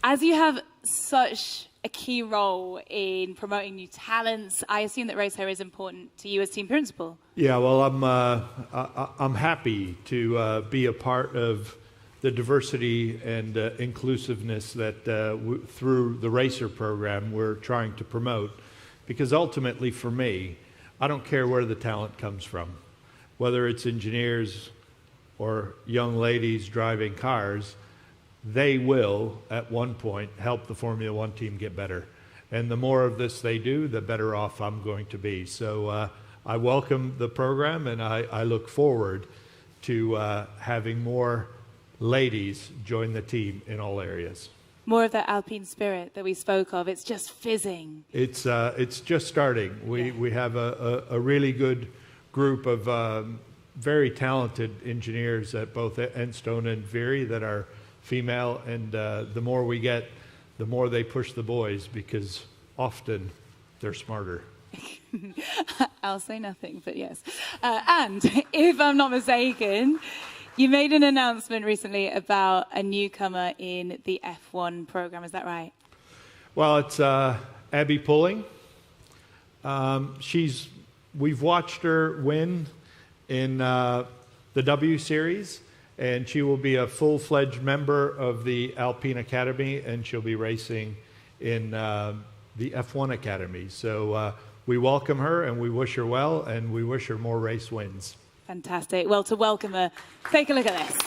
as you have such a key role in promoting new talents. I assume that Racer is important to you as team principal. Yeah, well, I'm happy to be a part of the diversity and inclusiveness that through the Racer program we're trying to promote. Because ultimately, for me, I don't care where the talent comes from, whether it's engineers or young ladies driving cars. They will, at one point, help the Formula One team get better. And the more of this they do, the better off I'm going to be. So I welcome the program, and I look forward to having more ladies join the team in all areas. More of that Alpine spirit that we spoke of. It's just fizzing. It's just starting. We have a really good group of very talented engineers at both Enstone and Viry that are female, and the more we get, the more they push the boys, because often they're smarter. I'll say nothing, but yes. And if I'm not mistaken, you made an announcement recently about a newcomer in the F1 program. Is that right? Well, it's Abby Pulling. We've watched her win in the W Series, and she will be a full-fledged member of the Alpine Academy, and she'll be racing in the F1 Academy. So we welcome her, and we wish her well, and we wish her more race wins. Fantastic. Well, to welcome her, take a look at this.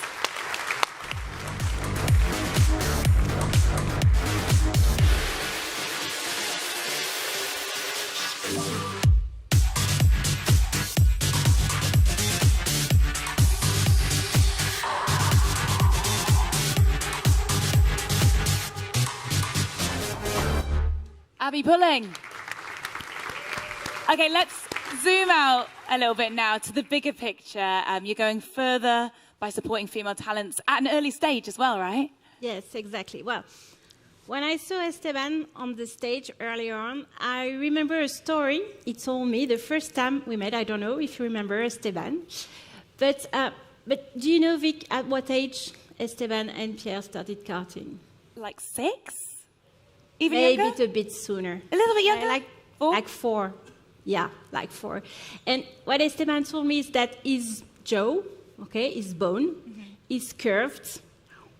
Abby Pulling. Okay, let's zoom out a little bit now to the bigger picture. You're going further by supporting female talents at an early stage as well, right? Yes, exactly. Well, when I saw Esteban on the stage earlier on, I remember a story he told me the first time we met. I don't know if you remember Esteban. But do you know, Vic, at what age Esteban and Pierre started karting? Like 6? Even Maybe younger? a bit sooner. A little bit younger? Like 4? Like 4. Yeah, like 4. And what Esteban told me is that his jaw, okay, his bone, is curved,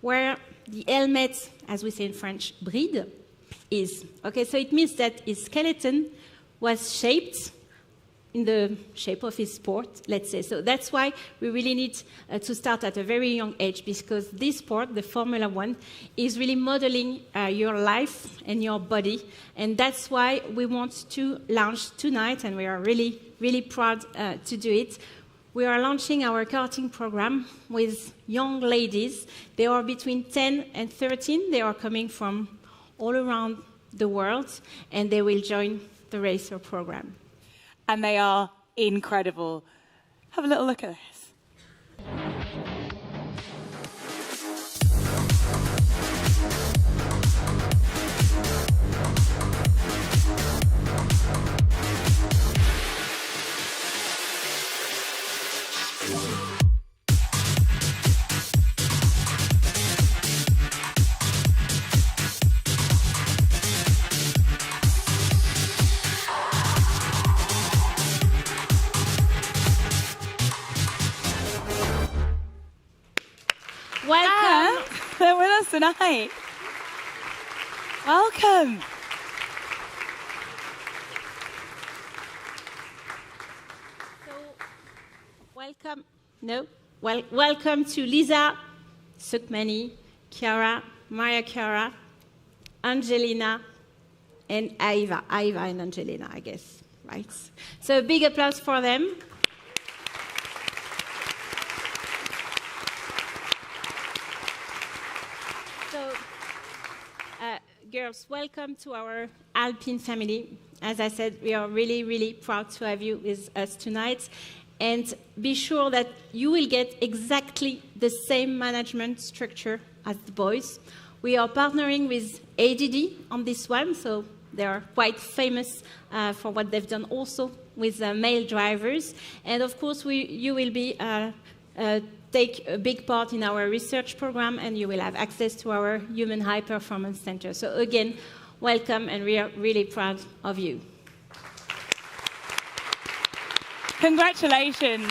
where the helmet, as we say in French, bride, is. Okay, so it means that his skeleton was shaped in the shape of his sport, let's say. So that's why we really need to start at a very young age, because this sport, the Formula One, is really modeling your life and your body. And that's why we want to launch tonight, and we are really, really proud to do it. We are launching our karting program with young ladies. They are between 10 and 13. They are coming from all around the world, and they will join the Racer program. And they are incredible. Have a little look at this. Welcome. They're with us tonight. Welcome. Welcome to Lisa, Sukmani, Chiara, Maria Chiara, Angelina, and Aiva. Aiva and Angelina, I guess, right? So a big applause for them. So, girls, welcome to our Alpine family. As I said, we are really, really proud to have you with us tonight. And be sure that you will get exactly the same management structure as the boys. We are partnering with ADD on this one, so they are quite famous for what they've done also with male drivers. And of course, you will be take a big part in our research program, and you will have access to our Human High Performance Center. So again, welcome, and we are really proud of you. Congratulations.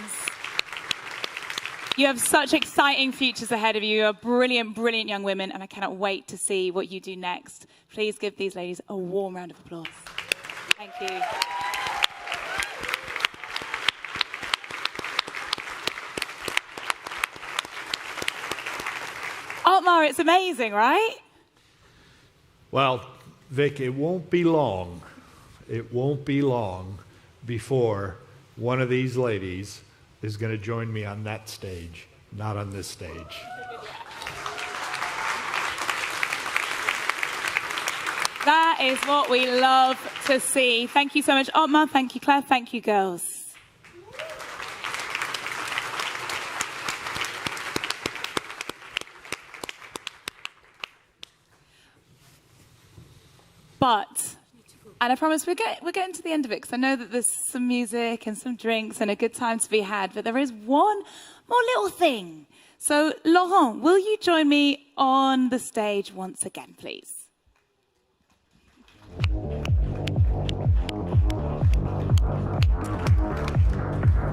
You have such exciting futures ahead of you. You are brilliant, brilliant young women, and I cannot wait to see what you do next. Please give these ladies a warm round of applause. Thank you. Otmar, it's amazing, right? Well, Vic, it won't be long. It won't be long before one of these ladies is going to join me on that stage, not on this stage. That is what we love to see. Thank you so much, Otmar. Thank you, Claire. Thank you, girls. But, and I promise we're getting to the end of it, because I know that there's some music and some drinks and a good time to be had, but there is one more little thing. So, Laurent, will you join me on the stage once again, please?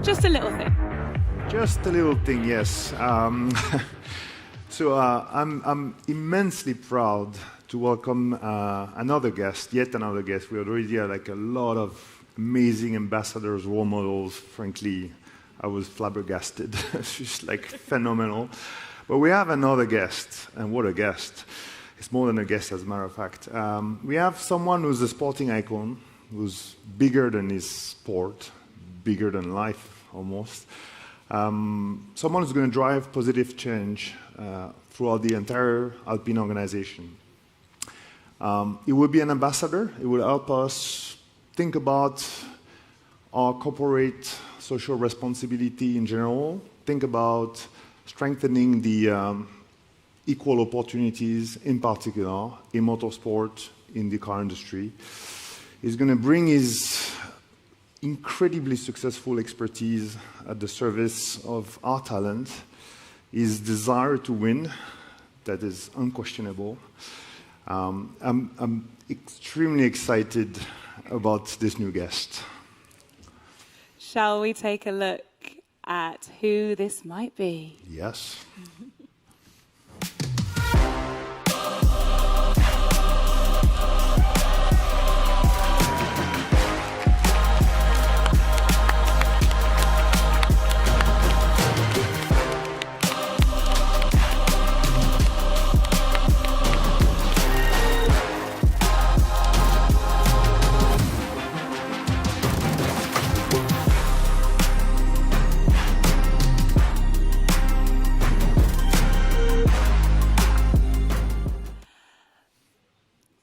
Just a little thing. Just a little thing, yes. So I'm immensely proud to welcome another guest, yet another guest. We already had like a lot of amazing ambassadors, role models. Frankly, I was flabbergasted. It's just like phenomenal. But we have another guest, and what a guest. It's more than a guest, as a matter of fact. We have someone who's a sporting icon, who's bigger than his sport, bigger than life, almost. Someone who's going to drive positive change throughout the entire Alpine organization. It will be an ambassador. It will help us think about our corporate social responsibility in general, think about strengthening the equal opportunities, in particular, in motorsport, in the car industry. He's going to bring his incredibly successful expertise at the service of our talent, his desire to win, that is unquestionable. I'm extremely excited about this new guest. Shall we take a look at who this might be? Yes.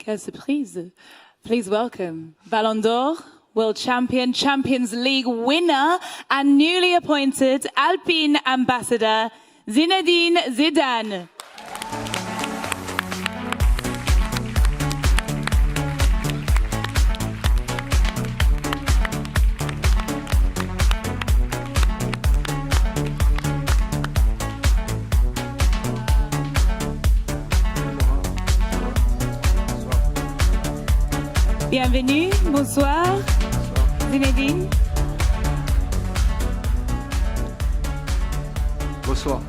Quelle surprise. Please welcome Ballon d'Or, World Champion, Champions League winner, and newly appointed Alpine Ambassador, Zinedine Zidane. Bienvenue, bonsoir, Zinedine. Bonsoir.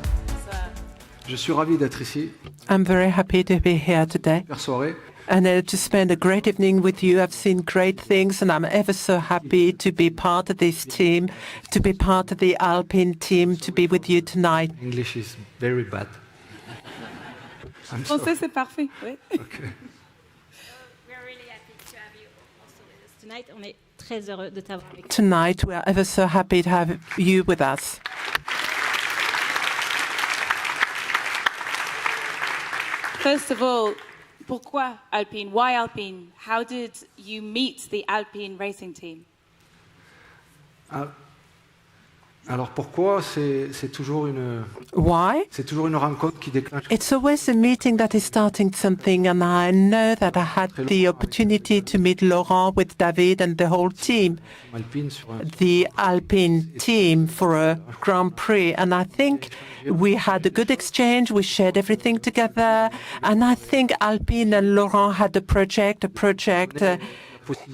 Je suis ravi d'être ici. I'm very happy to be here today Super soirée. and to spend a great evening with you. I've seen great things and I'm ever so happy to be part of this team, to be part of the Alpine team, to be with you tonight. English is very bad. Français, c'est parfait. Oui. Okay. Tonight, on est très heureux de t'avoir avec nous. Tonight we are ever so happy to have you with us. First of all, pourquoi Alpine? Why Alpine? How did you meet the Alpine racing team? Alors pourquoi c'est toujours une Why? c'est toujours une rencontre qui déclenche. It's always a meeting that is starting something, and I know that I had the opportunity to meet Laurent with David and the whole team, the Alpine team, for a Grand Prix. And I think we had a good exchange. We shared everything together. And I think Alpine and Laurent had a project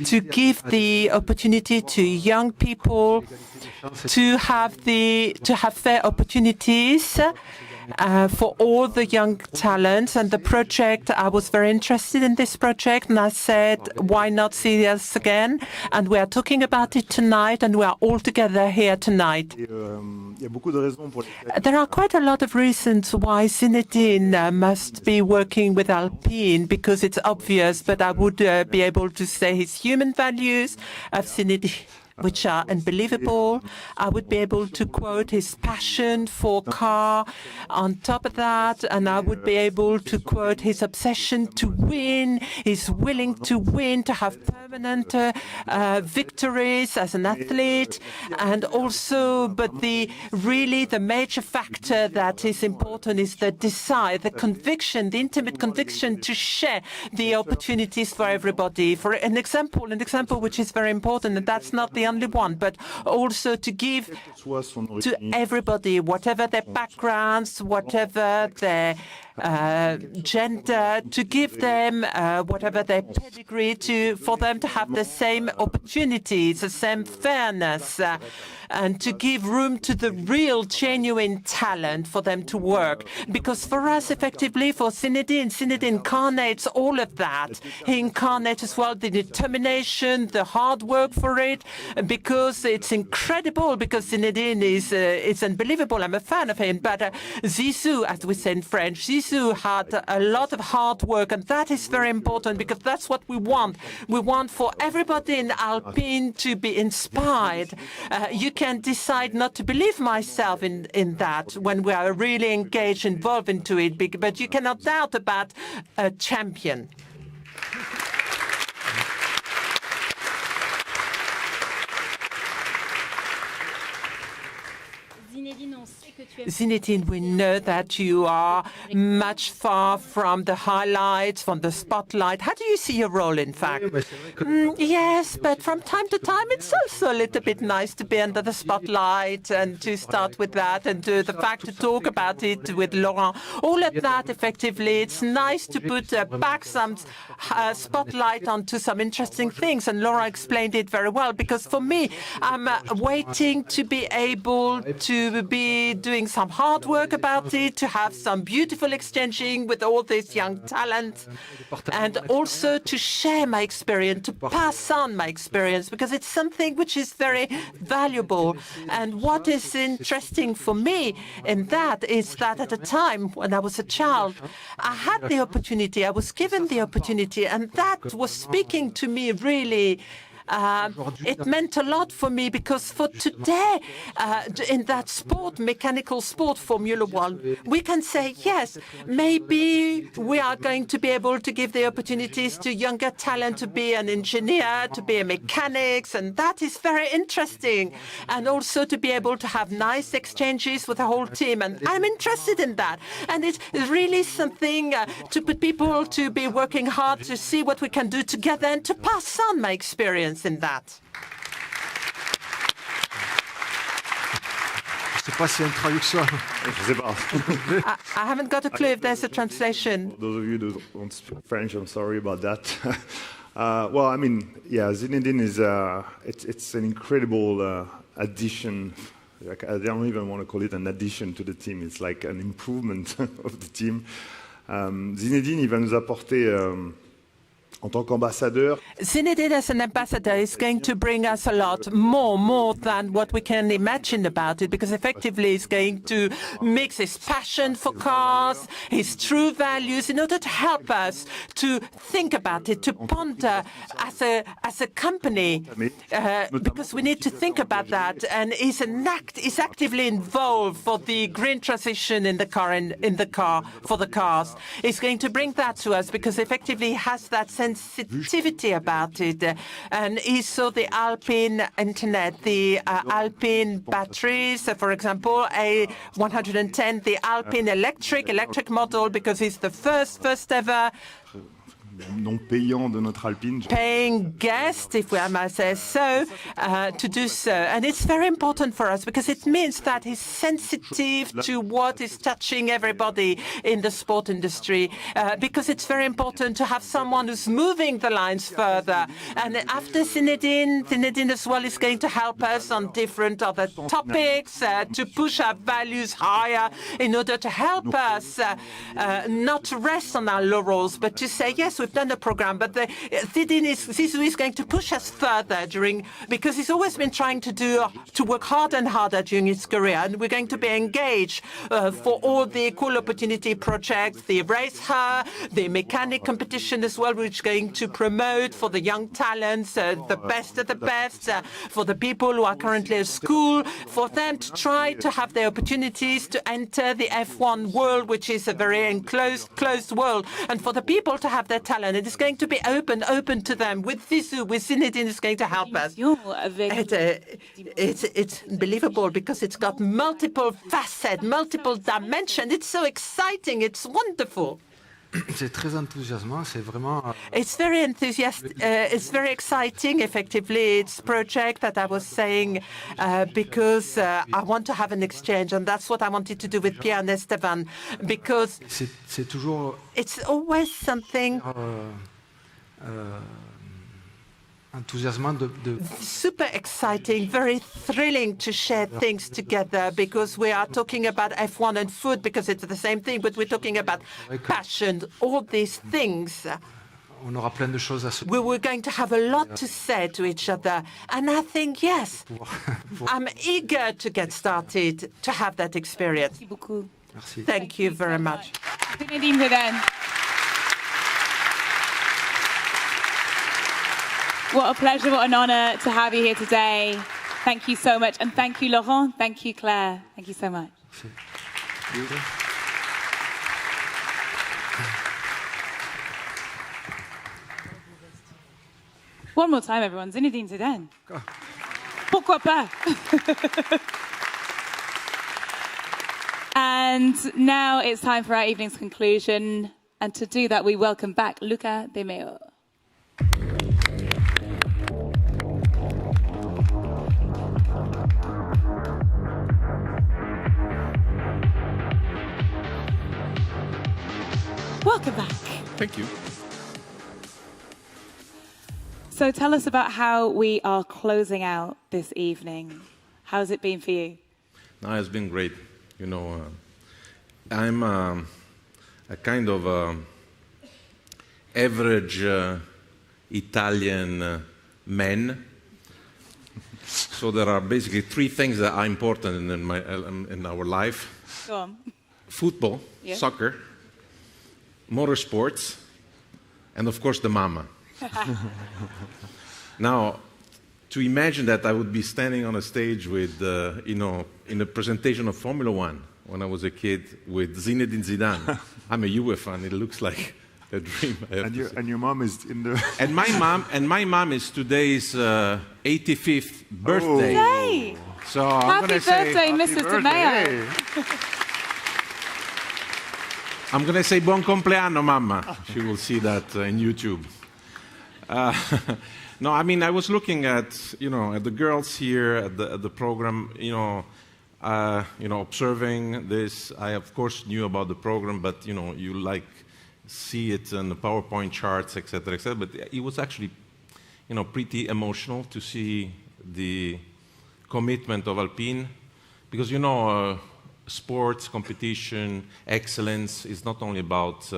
to give the opportunity to young people to have fair opportunities for all the young talents. And the project, I was very interested in this project, and I said, why not see us again? And we are talking about it tonight, and we are all together here tonight. There are quite a lot of reasons why Zinedine must be working with Alpine, because it's obvious, but I would be able to say his human values of Zinedine, which are unbelievable. I would be able to quote his passion for car on top of that, and I would be able to quote his obsession to win, his willing to win, to have permanent victories as an athlete, and also, but the major factor that is important is the desire, the conviction, the intimate conviction to share the opportunities for everybody. For an example which is very important, and that's not the only one, but also to give to everybody, whatever their backgrounds, whatever their gender, to give them whatever their pedigree, for them to have the same opportunities, the same fairness, and to give room to the real, genuine talent for them to work. Because for us, effectively, for Zinedine incarnates all of that. He incarnates as well the determination, the hard work for it, because it's incredible, because Zinedine is unbelievable. I'm a fan of him. But Zizou, as we say in French, Zizou had a lot of hard work, and that is very important, because that's what we want. We want for everybody in Alpine to be inspired. You can decide not to believe myself in that when we are really engaged, involved into it, but you cannot doubt about a champion. Zinedine, we know that you are much far from the highlights, from the spotlight. How do you see your role, in fact? Yes, but from time to time, it's also a little bit nice to be under the spotlight and to start with that, and the fact to talk about it with Laurent. All of that, effectively, it's nice to put back some spotlight onto some interesting things. And Laurent explained it very well, because for me, I'm waiting to be able to be doing some hard work about it, to have some beautiful exchanging with all this young talent, and also to share my experience, to pass on my experience, because it's something which is very valuable. And what is interesting for me in that is that at a time when I was a child, I had the opportunity, I was given the opportunity, and that was speaking to me really. It meant a lot for me, because for today, in that sport, mechanical sport, Formula One, we can say, yes, maybe we are going to be able to give the opportunities to younger talent to be an engineer, to be a mechanic, and that is very interesting. And also to be able to have nice exchanges with the whole team. And I'm interested in that. And it's really something to put people to be working hard to see what we can do together and to pass on my experience in that. I haven't got a clue if there's a translation. For those of you who don't speak French, I'm sorry about that. Well, I mean, yeah, Zinedine is it's an incredible addition. Like, I don't even want to call it an addition to the team. It's like an improvement of the team. Zinedine, il va nous apporter en tant qu'ambassadeur. Zinedine as an ambassador is going to bring us a lot more than what we can imagine about it, because effectively he's going to mix his passion for cars, his true values, in order to help us to think about it, to ponder as a company, because we need to think about that. And he's actively involved for the green transition in the car for the cars. He's going to bring that to us, because effectively he has that sense sensitivity about it. And he saw the Alpine internet, the Alpine batteries, for example, A110, the Alpine electric model, because it's the first ever non payant de notre Alpine. Paying guest, if I might say so, to do so. And it's very important for us because it means that he's sensitive to what is touching everybody in the sport industry, because it's very important to have someone who's moving the lines further. And after Zinedine as well is going to help us on different other topics to push our values higher in order to help us not to rest on our laurels, but to say, yes, we've done the program, but Zizou is going to push us further because he's always been trying to work harder and harder during his career, and we're going to be engaged for all the equal opportunity projects, the Race Her, the mechanic competition as well, which is going to promote for the young talents, the best of the best, for the people who are currently at school, for them to try to have the opportunities to enter the F1 world, which is a very enclosed, closed world, and for the people to have their talent. It is going to be open to them. With Zizou, with Zinedine, is going to help us. It's unbelievable because it's got multiple facets, multiple dimensions. It's so exciting. It's wonderful. C'est très enthousiasmant, c'est vraiment... It's very enthusiastic, it's very exciting, effectively. It's a project that I was saying because I want to have an exchange, and that's what I wanted to do with Pierre and Esteban, because c'est toujours... It's always something... enthousiasmant super exciting, very thrilling to share things together, because we are talking about F1 and food because it's the same thing, but we're talking about passion, all these things. On aura plein de choses à se... We were going to have a lot to say to each other, and I think, yes, I'm eager to get started to have that experience. Merci. Thank you very much. What a pleasure, what an honour to have you here today. Thank you so much. And thank you, Laurent. Thank you, Claire. Thank you so much. One more time, everyone. Zinedine Zidane. Pourquoi pas? And now it's time for our evening's conclusion. And to do that, we welcome back Luca de Meo. Welcome back. Thank you. So tell us about how we are closing out this evening. How's it been for you? No, it's been great. You know, I'm a kind of average Italian man. So there are basically three things that are important in our life. Go on. Football, Yeah. soccer, motorsports, and of course the mama. Now, to imagine that I would be standing on a stage with, in a presentation of Formula One when I was a kid with Zinedine Zidane. I'm a Juve fan. It looks like a dream. And your mom is in the... And my mom is today's 85th birthday. Yay! So Happy birthday, Mrs. de Meo. I'm going to say buon compleanno, mamma. She will see that in YouTube. No, I mean, I was looking at the girls here at the program, observing this. I, of course, knew about the program, but, you see it in the PowerPoint charts, et cetera, but it was actually, pretty emotional to see the commitment of Alpine, because, sports, competition, excellence is not only about,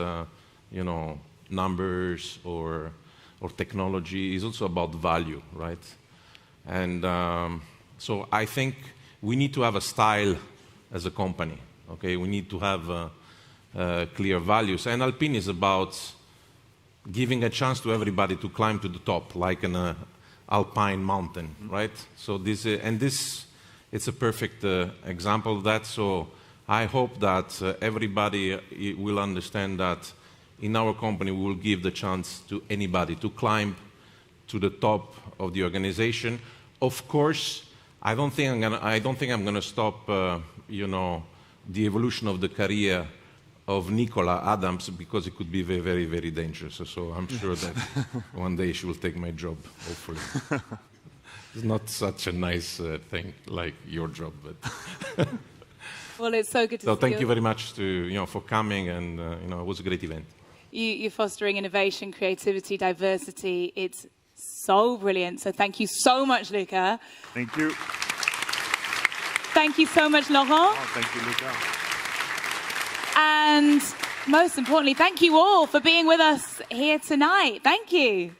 numbers or technology, it's also about value, right? And so I think we need to have a style as a company, okay? We need to have clear values. And Alpine is about giving a chance to everybody to climb to the top, like an alpine mountain, right? So this it's a perfect example of that. So I hope that everybody will understand that in our company, we will give the chance to anybody to climb to the top of the organization. Of course, I don't think I'm gonna stop, the evolution of the career of Nicola Adams, because it could be very, very, very dangerous. So I'm sure that one day she will take my job, hopefully. It's not such a nice thing like your job, but. Well, it's so good to see you. So thank you very much for coming, and it was a great event. You're fostering innovation, creativity, diversity. It's so brilliant. So thank you so much, Luca. Thank you. Thank you so much, Laurent. Oh, thank you, Luca. And most importantly, thank you all for being with us here tonight. Thank you.